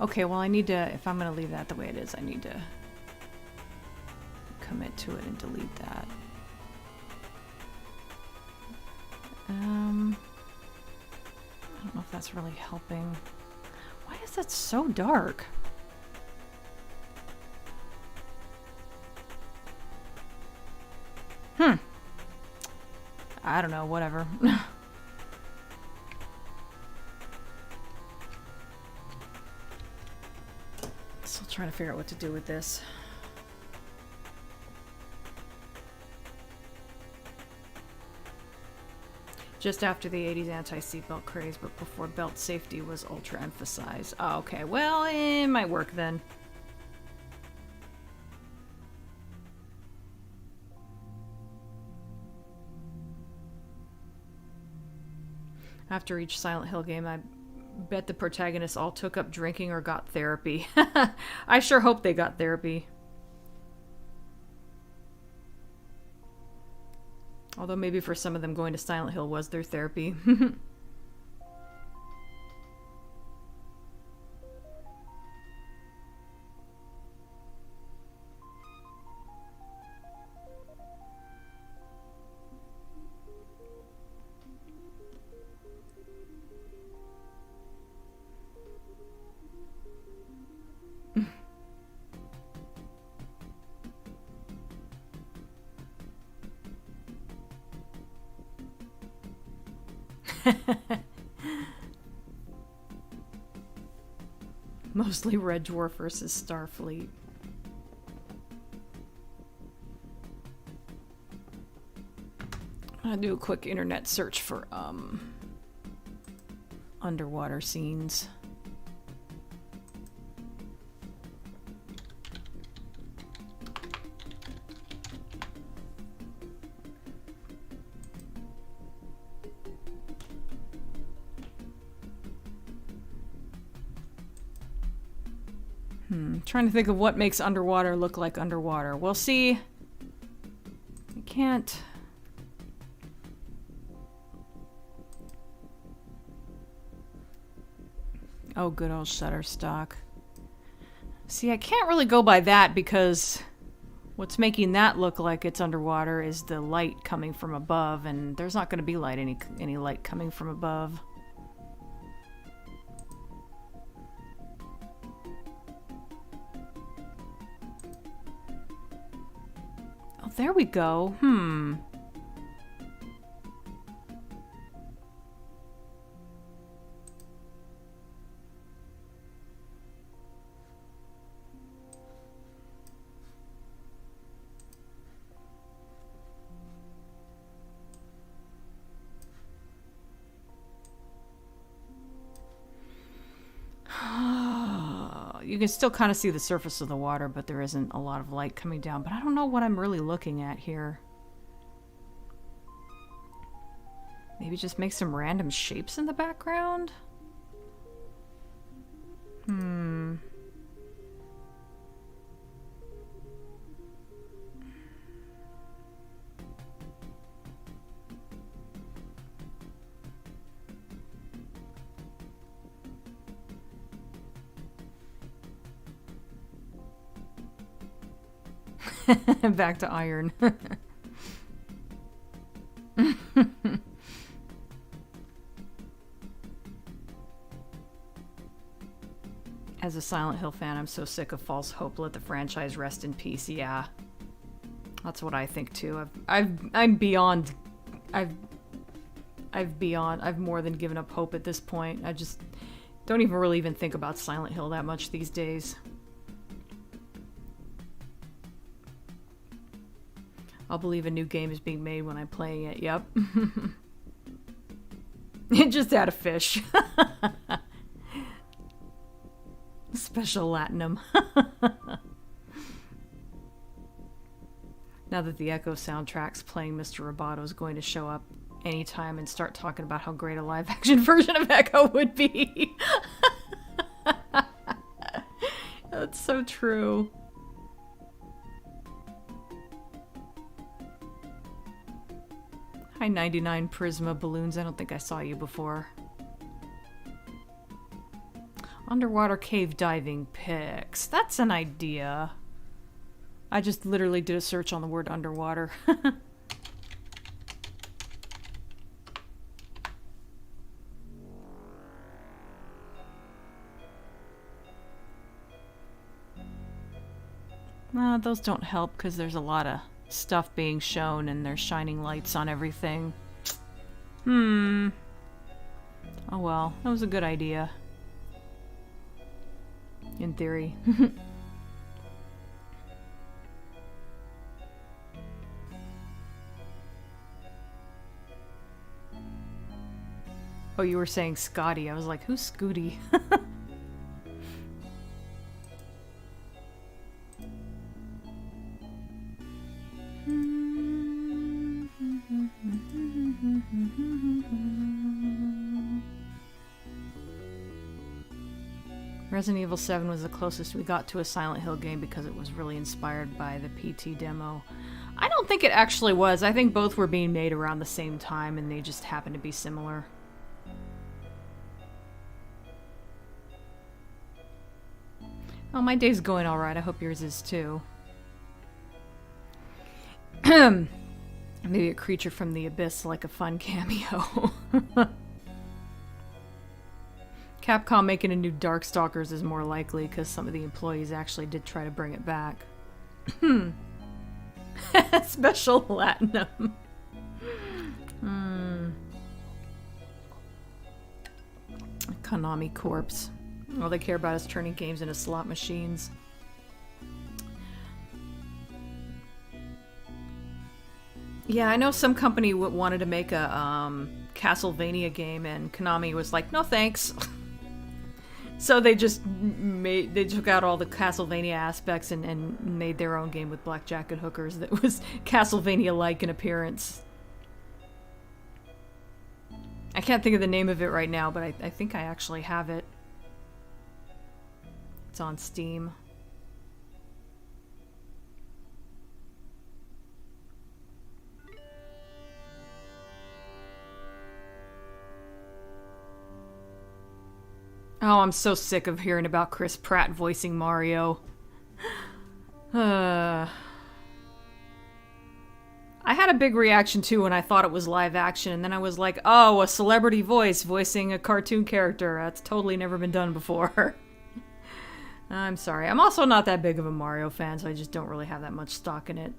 Okay, well I need to, if I'm going to leave that the way it is, I need to commit to it and delete that. I don't know if that's really helping. Why is that so dark? I don't know, whatever. Still trying to figure out what to do with this. Just after the 80s anti-seatbelt craze, but before belt safety was ultra emphasized. Oh, okay, well, it might work then. After each Silent Hill game, I bet the protagonists all took up drinking or got therapy. I sure hope they got therapy. Although maybe for some of them going to Silent Hill was their therapy. Mostly Red Dwarf versus Starfleet. I'll do a quick internet search for underwater scenes. Trying to think of what makes underwater look like underwater. Well, see, I can't. Oh, good old Shutterstock. See, I can't really go by that because what's making that look like it's underwater is the light coming from above, and there's not going to be any light coming from above. Oh, there we go. You can still kind of see the surface of the water, but there isn't a lot of light coming down. But I don't know what I'm really looking at here. Maybe just make some random shapes in the background? Back to iron. As a Silent Hill fan, I'm so sick of false hope. Let the franchise rest in peace. Yeah, that's what I think too. I've more than given up hope at this point. I just don't even really think about Silent Hill that much these days. I'll believe a new game is being made when I'm playing it. Yep. It just had a fish. Special Latinum. Now that the Echo soundtrack's playing, Mr. Roboto is going to show up anytime and start talking about how great a live-action version of Echo would be. That's so true. Hi, 99 Prisma Balloons. I don't think I saw you before. Underwater cave diving pics. That's an idea. I just literally did a search on the word underwater. Those don't help because there's a lot of stuff being shown and there's shining lights on everything. Oh well, that was a good idea. In theory. Oh, you were saying Scotty. I was like, who's Scooty? Resident Evil 7 was the closest we got to a Silent Hill game because it was really inspired by the PT demo. I don't think it actually was. I think both were being made around the same time and they just happened to be similar. Oh, my day's going alright. I hope yours is too. Maybe a creature from the abyss like a fun cameo. Capcom making a new Darkstalkers is more likely because some of the employees actually did try to bring it back. Special Platinum. Konami Corpse. All they care about is turning games into slot machines. Yeah, I know some company wanted to make a Castlevania game and Konami was like, no thanks. So they just took out all the Castlevania aspects and made their own game with blackjack and hookers that was Castlevania-like in appearance. I can't think of the name of it right now, but I think I actually have it. It's on Steam. Oh, I'm so sick of hearing about Chris Pratt voicing Mario. I had a big reaction too when I thought it was live action, and then I was like, oh, a celebrity voice voicing a cartoon character. That's totally never been done before. I'm sorry. I'm also not that big of a Mario fan, so I just don't really have that much stock in it.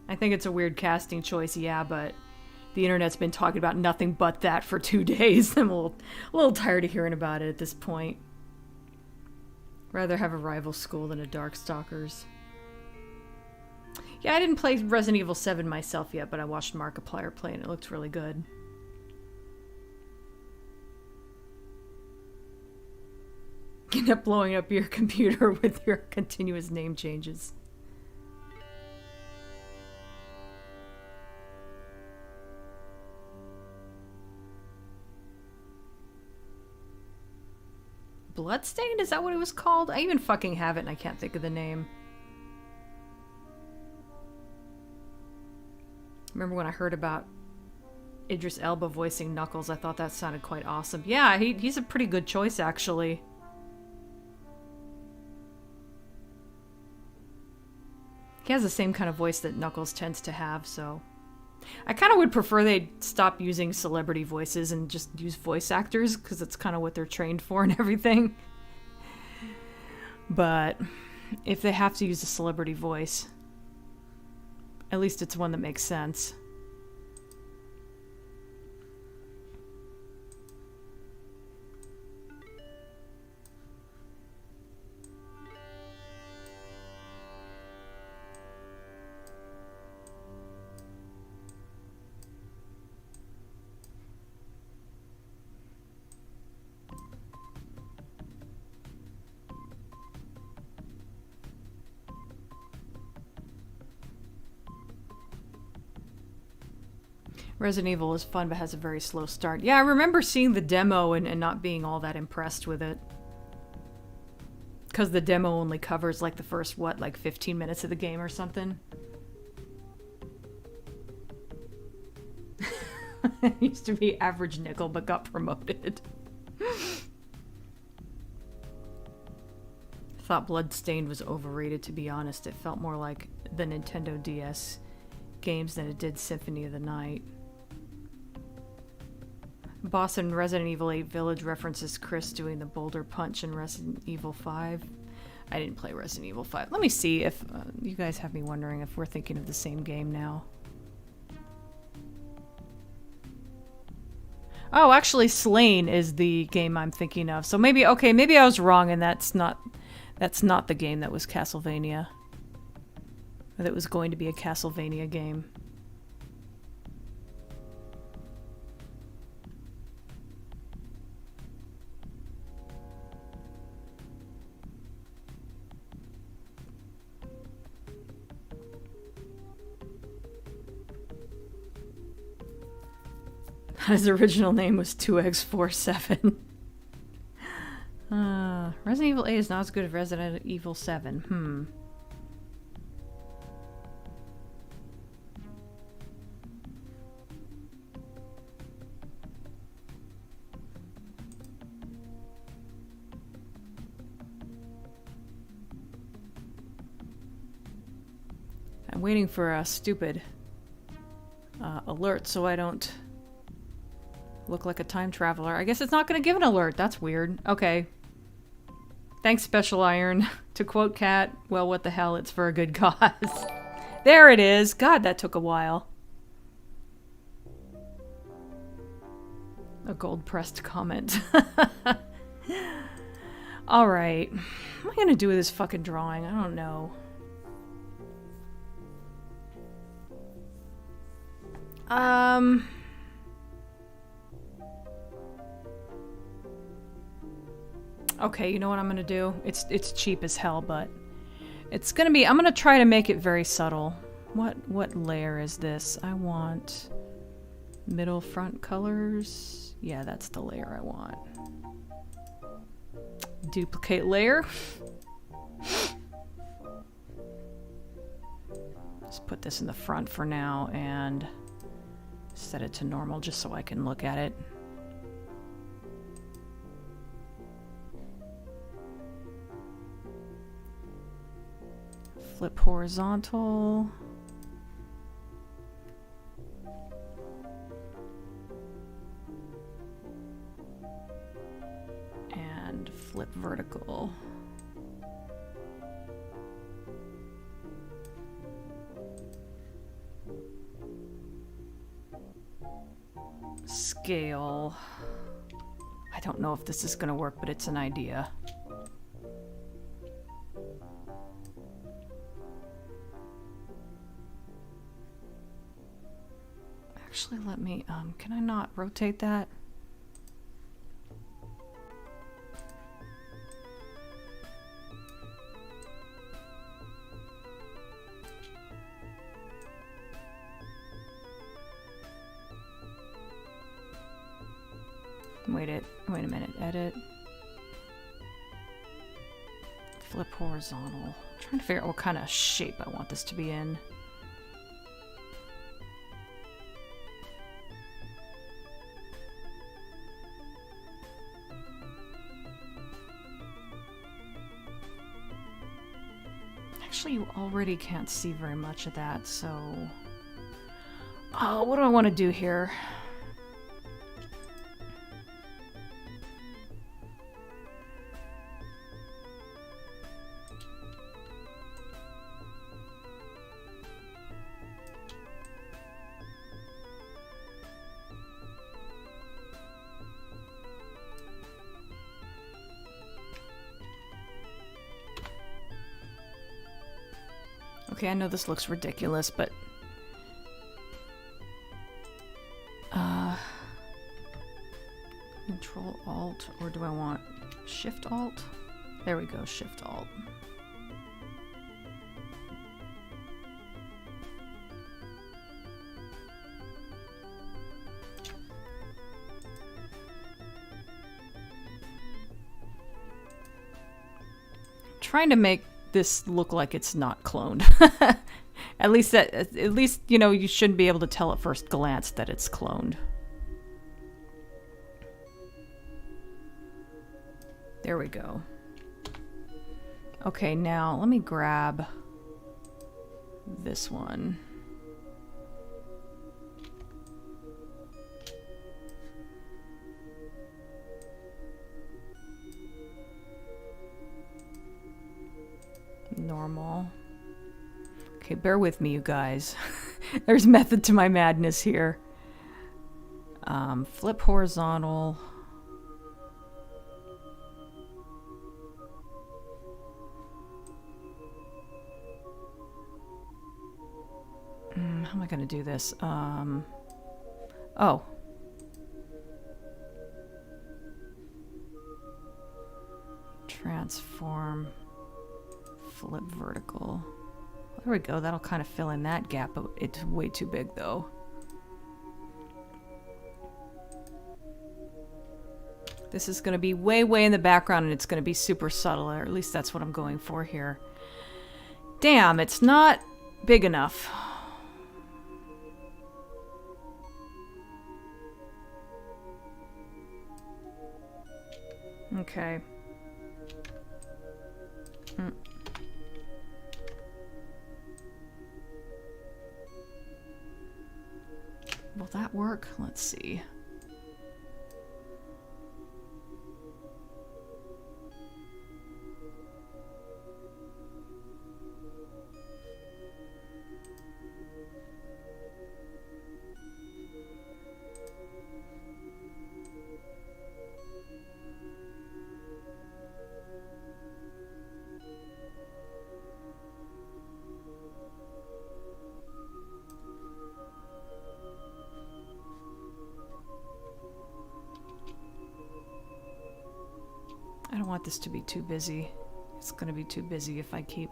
I think it's a weird casting choice, yeah, but the internet's been talking about nothing but that for 2 days. I'm a little tired of hearing about it at this point. Rather have a rival school than a Darkstalkers. Yeah, I didn't play Resident Evil 7 myself yet, but I watched Markiplier play and it looked really good. End up blowing up your computer with your continuous name changes. Bloodstained? Is that what it was called? I even fucking have it and I can't think of the name. Remember when I heard about Idris Elba voicing Knuckles, I thought that sounded quite awesome. Yeah, he's a pretty good choice, actually. He has the same kind of voice that Knuckles tends to have, so... I kind of would prefer they'd stop using celebrity voices and just use voice actors, because it's kind of what they're trained for and everything. But if they have to use a celebrity voice, at least it's one that makes sense. Resident Evil is fun, but has a very slow start. Yeah, I remember seeing the demo and not being all that impressed with it. Because the demo only covers, like, the first, what, like 15 minutes of the game or something? It used to be Average Nickel, but got promoted. thought Bloodstained was overrated, to be honest. It felt more like the Nintendo DS games than it did Symphony of the Night. Boss in Resident Evil 8 Village references Chris doing the boulder punch in Resident Evil 5. I didn't play Resident Evil 5. Let me see if you guys have me wondering if we're thinking of the same game now. Oh, actually Slain is the game I'm thinking of. So maybe, okay, maybe I was wrong and that's not the game that was Castlevania. That was going to be a Castlevania game. His original name was 2X47. Resident Evil 8 is not as good as Resident Evil 7. I'm waiting for a stupid alert so I don't look like a time traveler. I guess it's not going to give an alert. That's weird. Okay. Thanks, Special Iron. To quote Kat, well, what the hell, it's for a good cause. There it is. God, that took a while. A gold-pressed comment. Alright. What am I going to do with this fucking drawing? I don't know. Okay, you know what I'm gonna do? It's cheap as hell, but it's gonna be, I'm gonna try to make it very subtle. What layer is this? I want middle front colors. Yeah, that's the layer I want. Duplicate layer. Just put this in the front for now and set it to normal just so I can look at it. Flip horizontal. And flip vertical. Scale. I don't know if this is going to work, but it's an idea. Actually, let me, can I not rotate that? Wait a minute, edit. Flip horizontal. I'm trying to figure out what kind of shape I want this to be in. Actually, you already can't see very much of that, so... Oh, what do I want to do here? Okay, I know this looks ridiculous, but... Control-Alt, or do I want Shift-Alt? There we go, Shift-Alt. Trying to make this look like it's not cloned. At least, you know, you shouldn't be able to tell at first glance that it's cloned. There we go. Okay, now let me grab this one. Normal. Okay, bear with me, you guys. There's method to my madness here. Flip horizontal. How am I going to do this? Oh. Transform. Flip vertical. There we go. That'll kind of fill in that gap, but it's way too big, though. This is going to be way, way in the background, and it's going to be super subtle, or at least that's what I'm going for here. Damn, it's not big enough. Okay. Will that work? Let's see. I don't want this to be too busy. It's going to be too busy if I keep...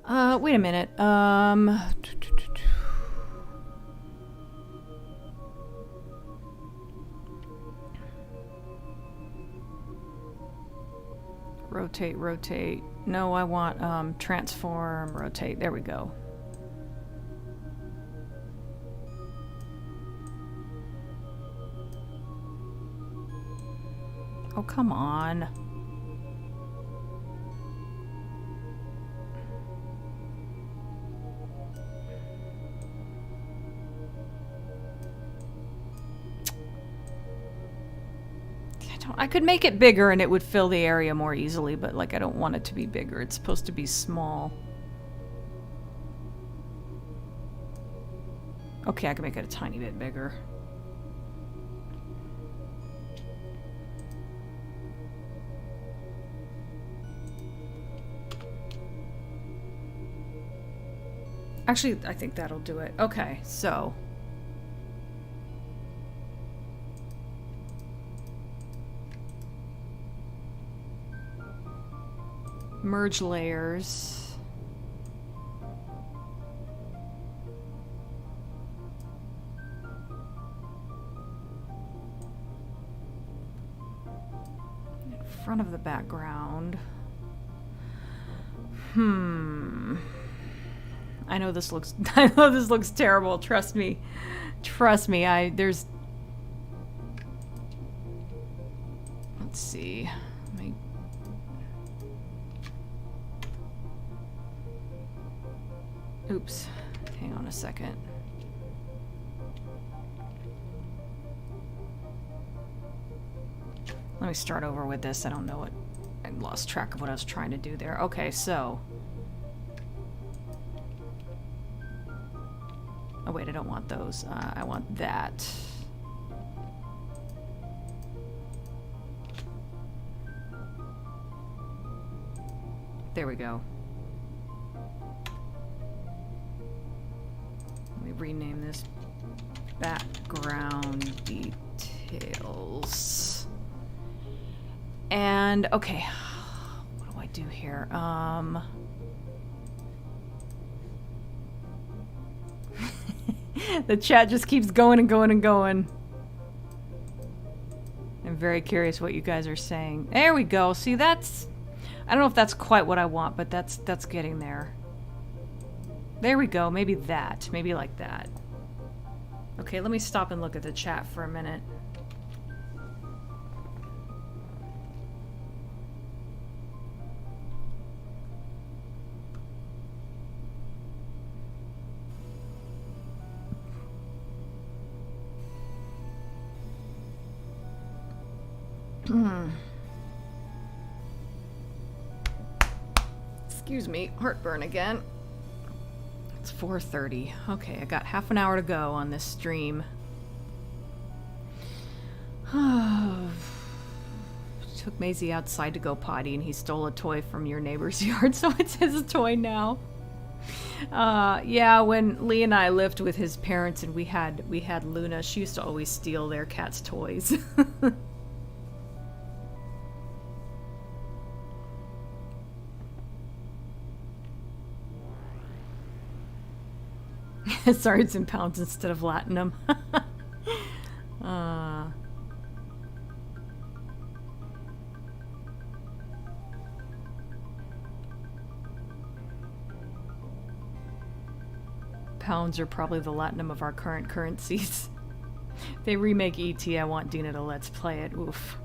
wait a minute. Rotate, rotate. No, I want transform, rotate. There we go. Oh, come on. I could make it bigger and it would fill the area more easily, but like I don't want it to be bigger. It's supposed to be small. Okay, I can make it a tiny bit bigger. Actually, I think that'll do it. Okay, so... merge layers. In front of the background. I know this looks terrible, trust me. Trust me, let's see. Oops. Hang on a second. Let me start over with this. I don't know what... I lost track of what I was trying to do there. Okay, so... oh, wait, I don't want those. I want that. There we go. Let me rename this background details. And, okay. What do I do here? The chat just keeps going and going and going. I'm very curious what you guys are saying. There we go. See, that's... I don't know if that's quite what I want, but that's getting there. There we go. Maybe that. Maybe like that. Okay, let me stop and look at the chat for a minute. Excuse me, heartburn again. It's 4:30. Okay, I got half an hour to go on this stream. Took Maisie outside to go potty and he stole a toy from your neighbor's yard, so it's his toy now. Yeah, when Lee and I lived with his parents and we had Luna, she used to always steal their cat's toys. Sorry, it's in pounds instead of latinum. Pounds are probably the latinum of our current currencies. If they remake E.T., I want Dina to let's play it. Oof.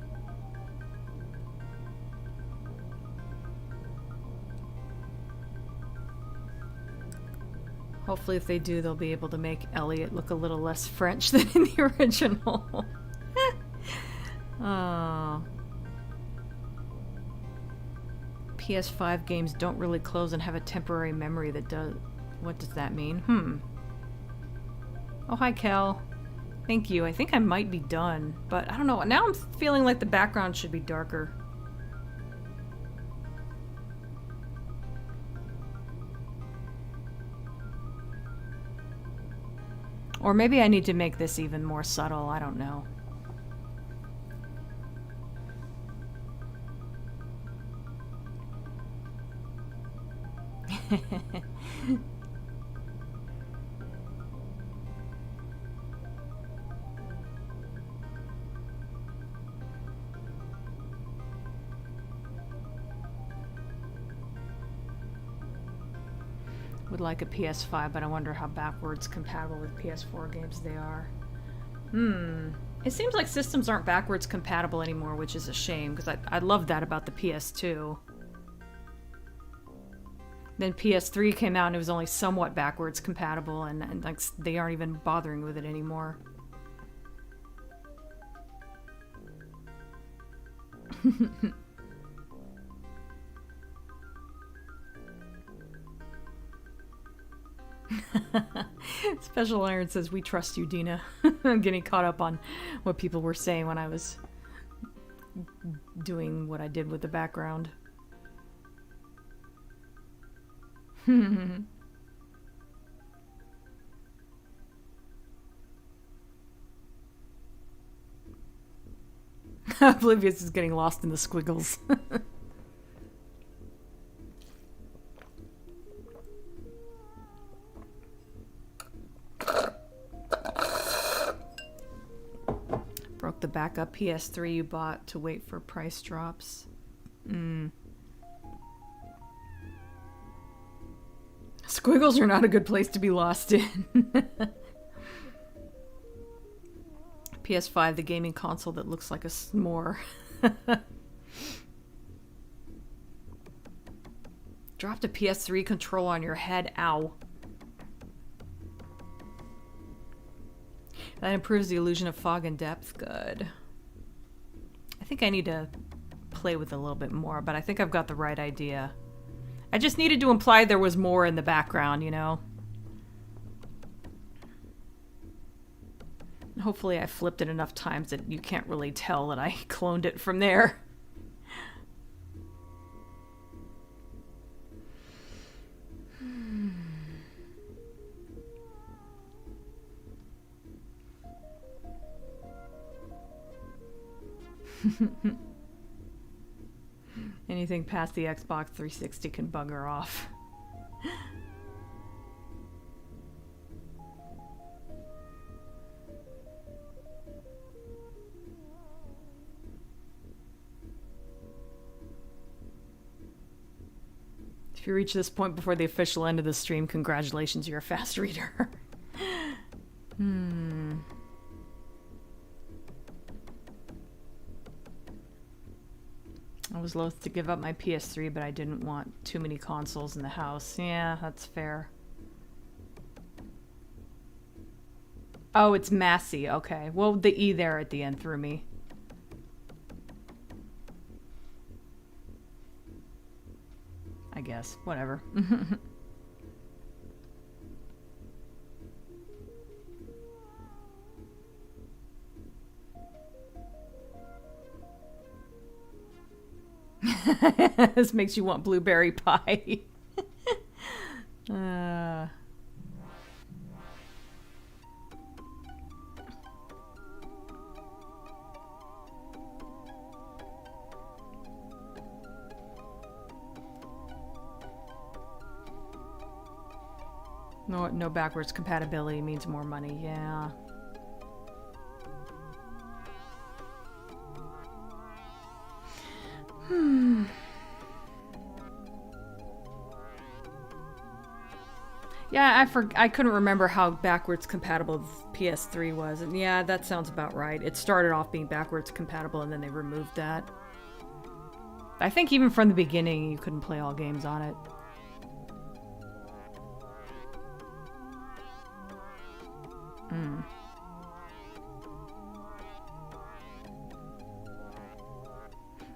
Hopefully if they do, they'll be able to make Elliot look a little less French than in the original. Oh. PS5 games don't really close and have a temporary memory that does... What does that mean? Oh, hi, Kel. Thank you. I think I might be done, but I don't know. Now I'm feeling like the background should be darker. Or maybe I need to make this even more subtle. I don't know. Would like a PS5, but I wonder how backwards compatible with PS4 games they are. It seems like systems aren't backwards compatible anymore, which is a shame, because I love that about the PS2. Then PS3 came out and it was only somewhat backwards compatible, and like they aren't even bothering with it anymore. Special Iron says, "We trust you, Dina." I'm getting caught up on what people were saying when I was doing what I did with the background. Oblivious is getting lost in the squiggles. Broke the backup PS3 you bought to wait for price drops. Squiggles are not a good place to be lost in. PS5, the gaming console that looks like a s'more. Dropped a PS3 controller on your head. Ow. That improves the illusion of fog and depth. Good. I think I need to play with it a little bit more, but I think I've got the right idea. I just needed to imply there was more in the background, you know? Hopefully I flipped it enough times that you can't really tell that I cloned it from there. Anything past the Xbox 360 can bugger off. If you reach this point before the official end of the stream, congratulations, you're a fast reader. I was loath to give up my PS3, but I didn't want too many consoles in the house. Yeah, that's fair. Oh, it's Massey. Okay. Well, the E there at the end threw me. I guess. Whatever. This makes you want blueberry pie. No backwards compatibility means more money, yeah. Yeah, I couldn't remember how backwards compatible PS3 was. And yeah, that sounds about right. It started off being backwards compatible and then they removed that. I think even from the beginning you couldn't play all games on it.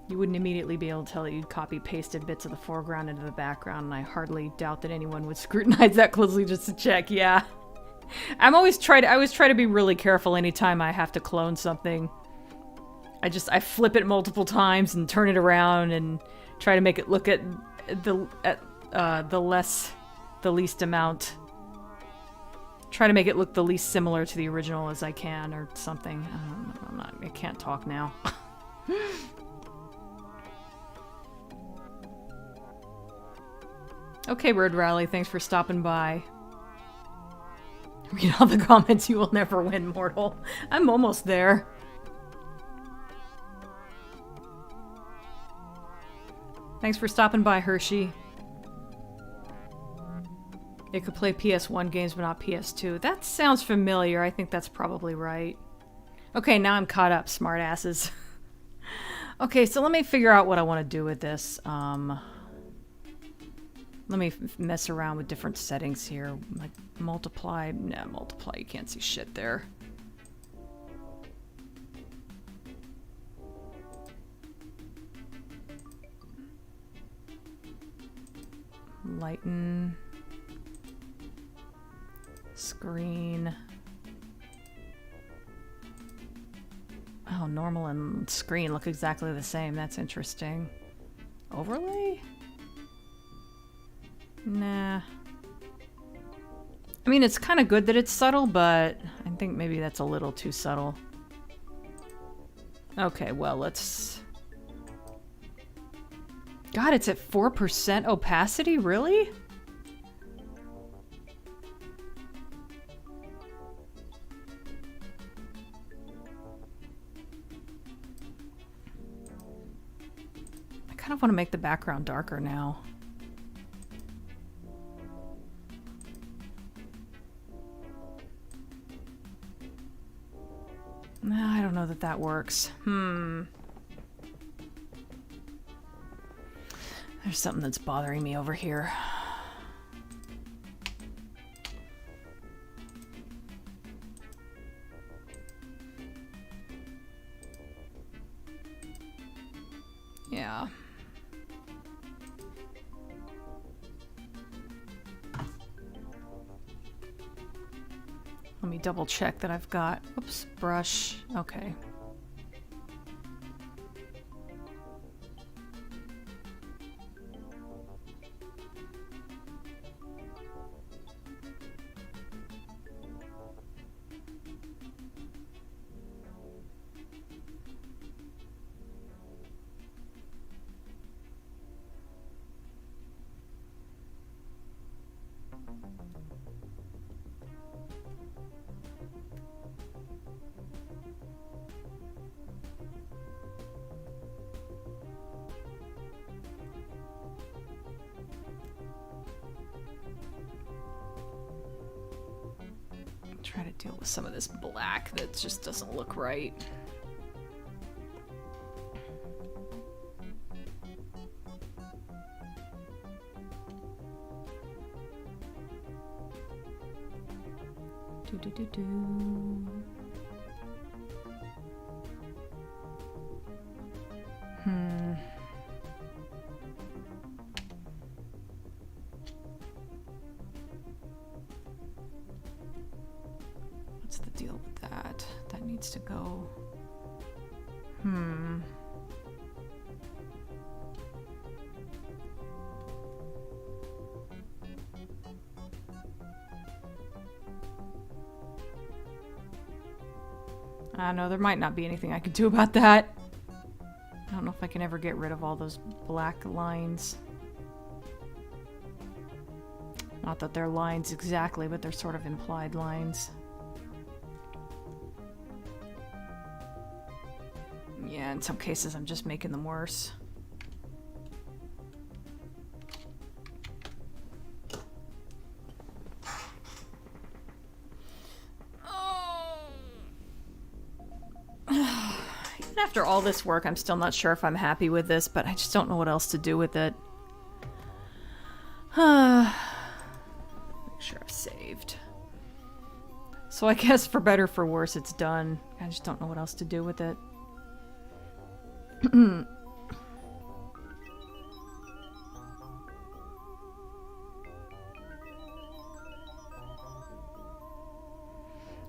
You wouldn't immediately be able to tell that you'd copy-pasted bits of the foreground into the background, and I hardly doubt that anyone would scrutinize that closely just to check, yeah. I always try to be really careful anytime I have to clone something. I flip it multiple times and turn it around and try to make it look at the least amount. Try to make it look the least similar to the original as I can, or something. I can't talk now. Okay, Bird Rally, thanks for stopping by. Read all the comments, you will never win, mortal. I'm almost there. Thanks for stopping by, Hershey. It could play PS1 games, but not PS2. That sounds familiar. I think that's probably right. Okay, now I'm caught up, smartasses. Okay, so let me figure out what I want to do with this. Let me mess around with different settings here. Like multiply. Nah, multiply. You can't see shit there. Lighten. Screen. Oh, normal and screen look exactly the same. That's interesting. Overlay? Nah. I mean, it's kind of good that it's subtle, but I think maybe that's a little too subtle. Okay, well, let's... God, it's at 4% opacity? Really? I kind of want to make the background darker now. I don't know that that works. There's something that's bothering me over here. Yeah. Let me double check that I've got, oops, brush, okay. Try to deal with some of this black that just doesn't look right. so... I don't know, there might not be anything I could do about that. I don't know if I can ever get rid of all those black lines. Not that they're lines exactly, but they're sort of implied lines. Yeah, in some cases I'm just making them worse. Even after all this work, I'm still not sure if I'm happy with this, but I just don't know what else to do with it. Make sure I've saved. So I guess for better or for worse, it's done. I just don't know what else to do with it.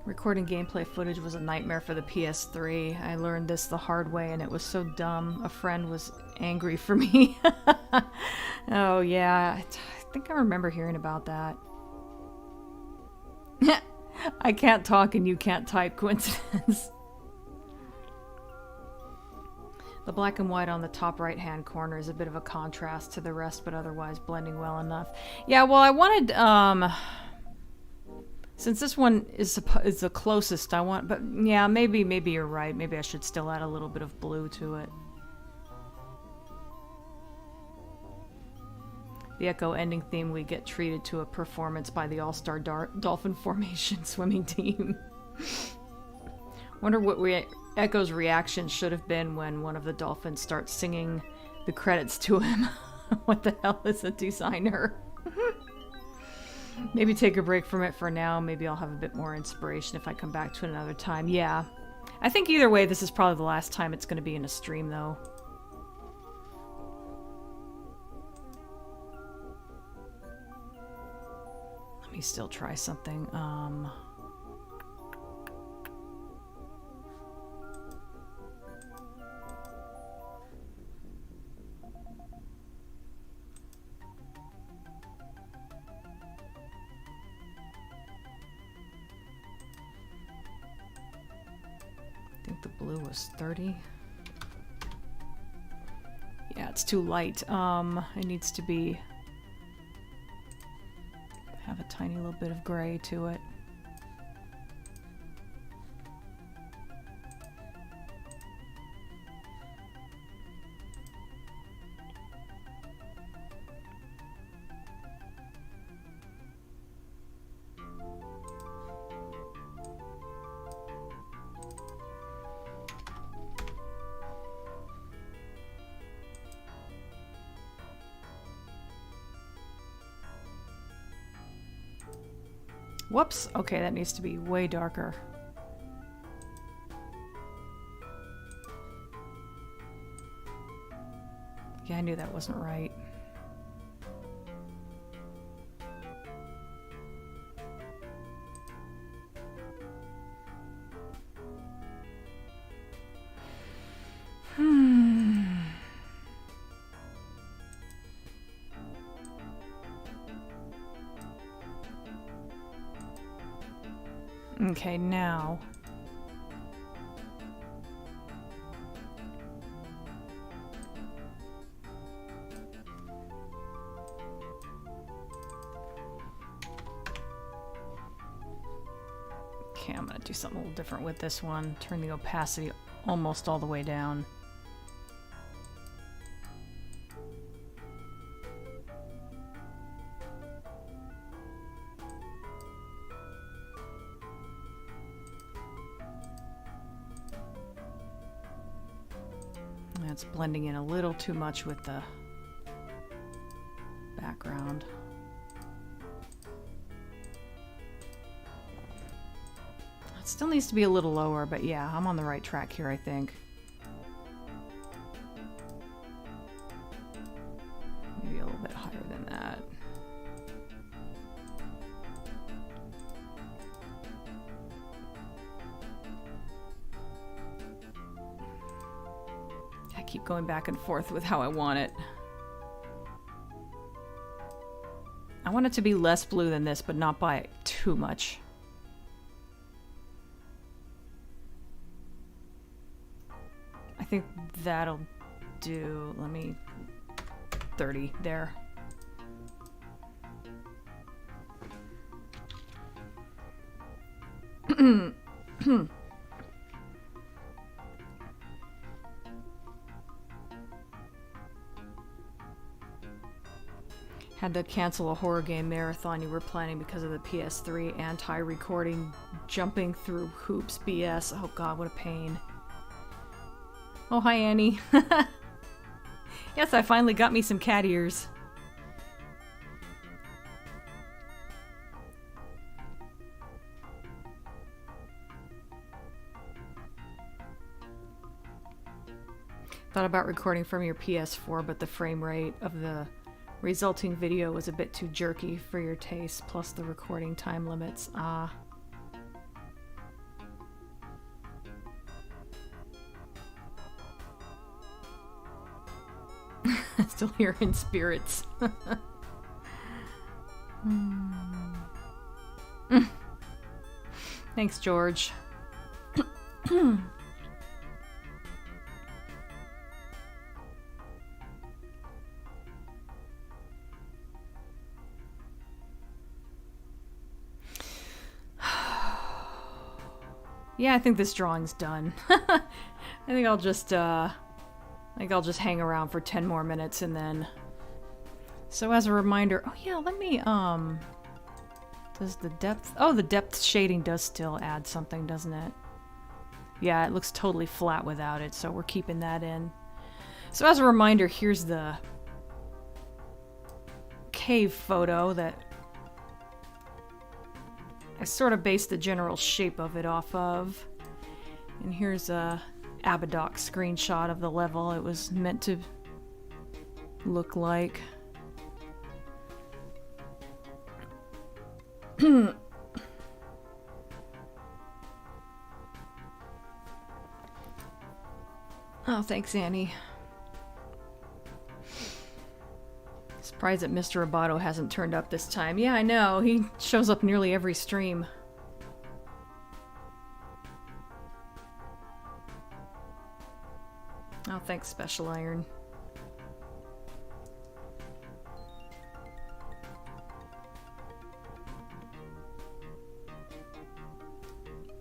Recording gameplay footage was a nightmare for the PS3. I learned this the hard way and it was so dumb. A friend was angry for me. Oh yeah, I think I remember hearing about that. I can't talk and you can't type, coincidence. The black and white on the top right hand corner is a bit of a contrast to the rest, but otherwise blending well enough. Yeah, well I wanted, since this one is the closest I want, but yeah, maybe you're right. Maybe I should still add a little bit of blue to it. The Echo ending theme, we get treated to a performance by the All-Star Dolphin Formation swimming team. Wonder what Echo's reaction should have been when one of the dolphins starts singing the credits to him. What the hell is a designer? Maybe take a break from it for now. Maybe I'll have a bit more inspiration if I come back to it another time. Yeah. I think either way, this is probably the last time it's going to be in a stream, though. Let me still try something. I think the blue was 30. Yeah, it's too light. It needs to be... have a tiny little bit of gray to it. Whoops. Okay, that needs to be way darker. Yeah, I knew that wasn't right. Okay, now. Okay, I'm gonna do something a little different with this one. Turn the opacity almost all the way down. It's blending in a little too much with the background. It still needs to be a little lower, but yeah, I'm on the right track here, I think. Maybe a little bit higher than that. keep going back and forth with how I want it. I want it to be less blue than this, but not by too much. I think that'll do. Let me... 30 there. Had to cancel a horror game marathon you were planning because of the PS3 anti-recording jumping through hoops BS. Oh god, what a pain. Oh, hi Annie. Yes, I finally got me some cat ears. Thought about recording from your PS4, but the frame rate of the resulting video was a bit too jerky for your taste, plus the recording time limits. Ah. Still here in spirits. Thanks, George. Yeah, I think this drawing's done. I think I'll just hang around for 10 more minutes and then... So as a reminder... Oh yeah, let me, does the depth... Oh, the depth shading does still add something, doesn't it? Yeah, it looks totally flat without it, so we're keeping that in. So as a reminder, here's the cave photo that I sort of based the general shape of it off of. And here's a Abadox screenshot of the level it was meant to look like. Oh, thanks, Annie. Surprised that Mr. Abadox hasn't turned up this time. Yeah, I know. He shows up nearly every stream. Oh, thanks, Special Iron.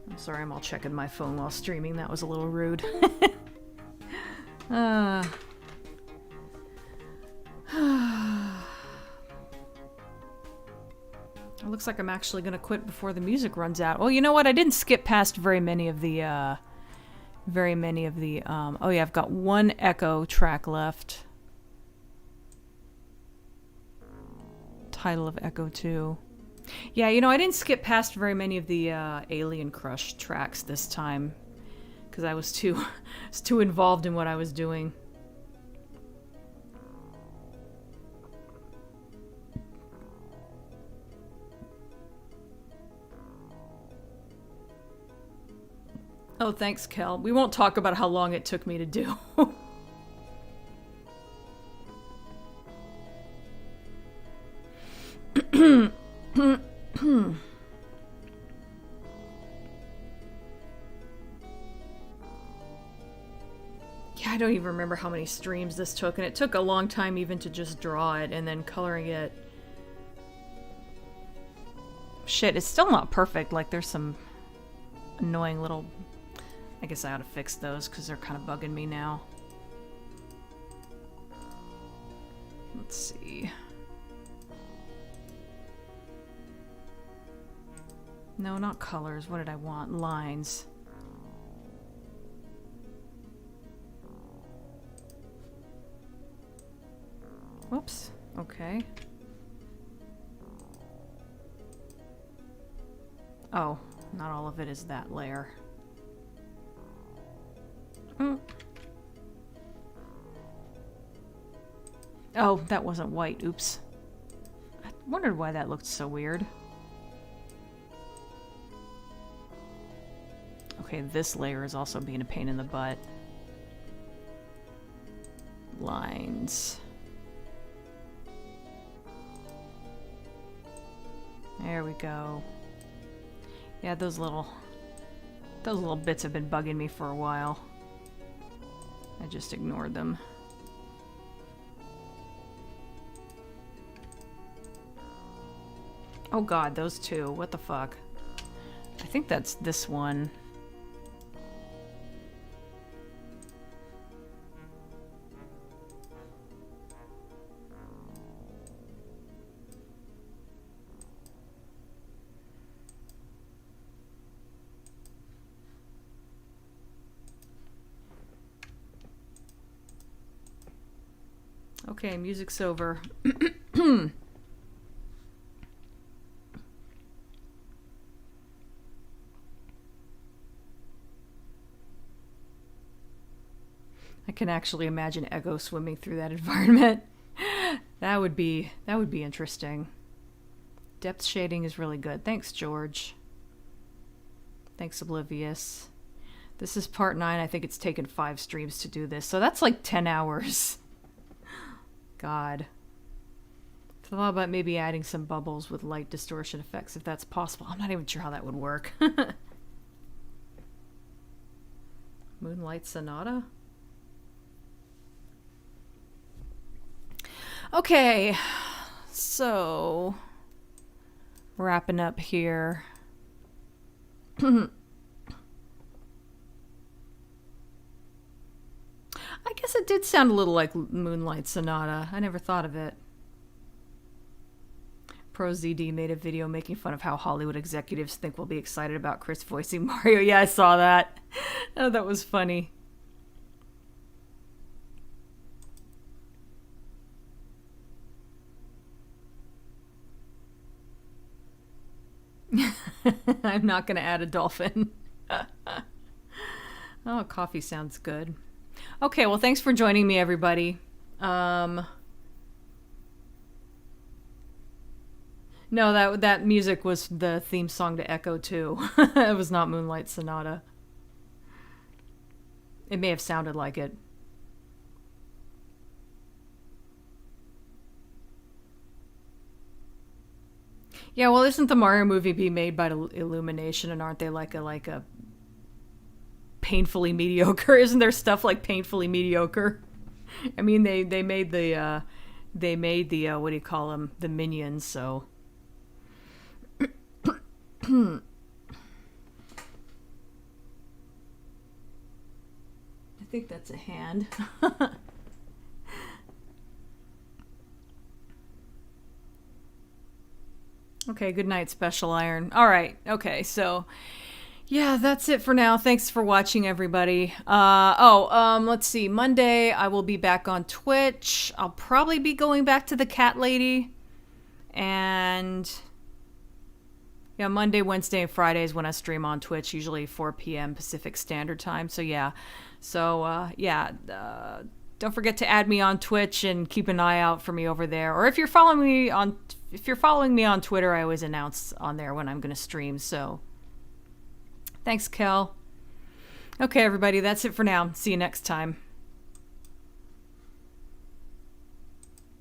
I'm sorry, I'm all checking my phone while streaming. That was a little rude. It looks like I'm actually gonna quit before the music runs out. Well, you know what? I didn't skip past very many of the, oh yeah, I've got one echo track left. Title of Echo 2. Yeah, you know, I didn't skip past very many of the, Alien Crush tracks this time. Because I was too involved in what I was doing. Oh, thanks, Kel. We won't talk about how long it took me to do. Yeah, I don't even remember how many streams this took, and it took a long time even to just draw it, and then coloring it. Shit, it's still not perfect. Like, there's some annoying little... I guess I ought to fix those, because they're kind of bugging me now. Let's see. No, not colors. What did I want? Lines. Whoops. Okay. Oh, not all of it is that layer. Oh, that wasn't white. Oops. I wondered why that looked so weird. Okay, this layer is also being a pain in the butt. lines. There we go. Yeah, those little bits have been bugging me for a while. I just ignored them. Oh god, those two. What the fuck? I think that's this one. Okay, music's over. I can actually imagine Echo swimming through that environment. That would be interesting. Depth shading is really good. Thanks, George. Thanks, Oblivious. This is part 9. I think it's taken 5 streams to do this. So that's like 10 hours. God. Thought about maybe adding some bubbles with light distortion effects if that's possible. I'm not even sure how that would work. Moonlight Sonata? Okay, so wrapping up here. I guess it did sound a little like Moonlight Sonata. I never thought of it. ProZD made a video making fun of how Hollywood executives think we'll be excited about Chris voicing Mario. Yeah, I saw that. Oh, that was funny. I'm not going to add a dolphin. Oh, coffee sounds good. Okay, well, thanks for joining me, everybody. No, that music was the theme song to Echo 2. It was not Moonlight Sonata. It may have sounded like it. Yeah, well, isn't the Mario movie being made by Illumination, and aren't they like a painfully mediocre? Isn't there stuff like painfully mediocre? I mean, they made the what do you call them? The Minions, so. I think that's a hand. Okay, good night, Special Iron. All right, okay, so yeah, that's it for now. Thanks for watching, everybody. Let's see. Monday, I will be back on Twitch. I'll probably be going back to the Cat Lady. And yeah, Monday, Wednesday, and Friday is when I stream on Twitch, usually 4 p.m. Pacific Standard Time. So yeah. Don't forget to add me on Twitch and keep an eye out for me over there. Or if you're following me on Twitter, I always announce on there when I'm going to stream. So thanks, Kel. Okay, everybody, that's it for now. See you next time.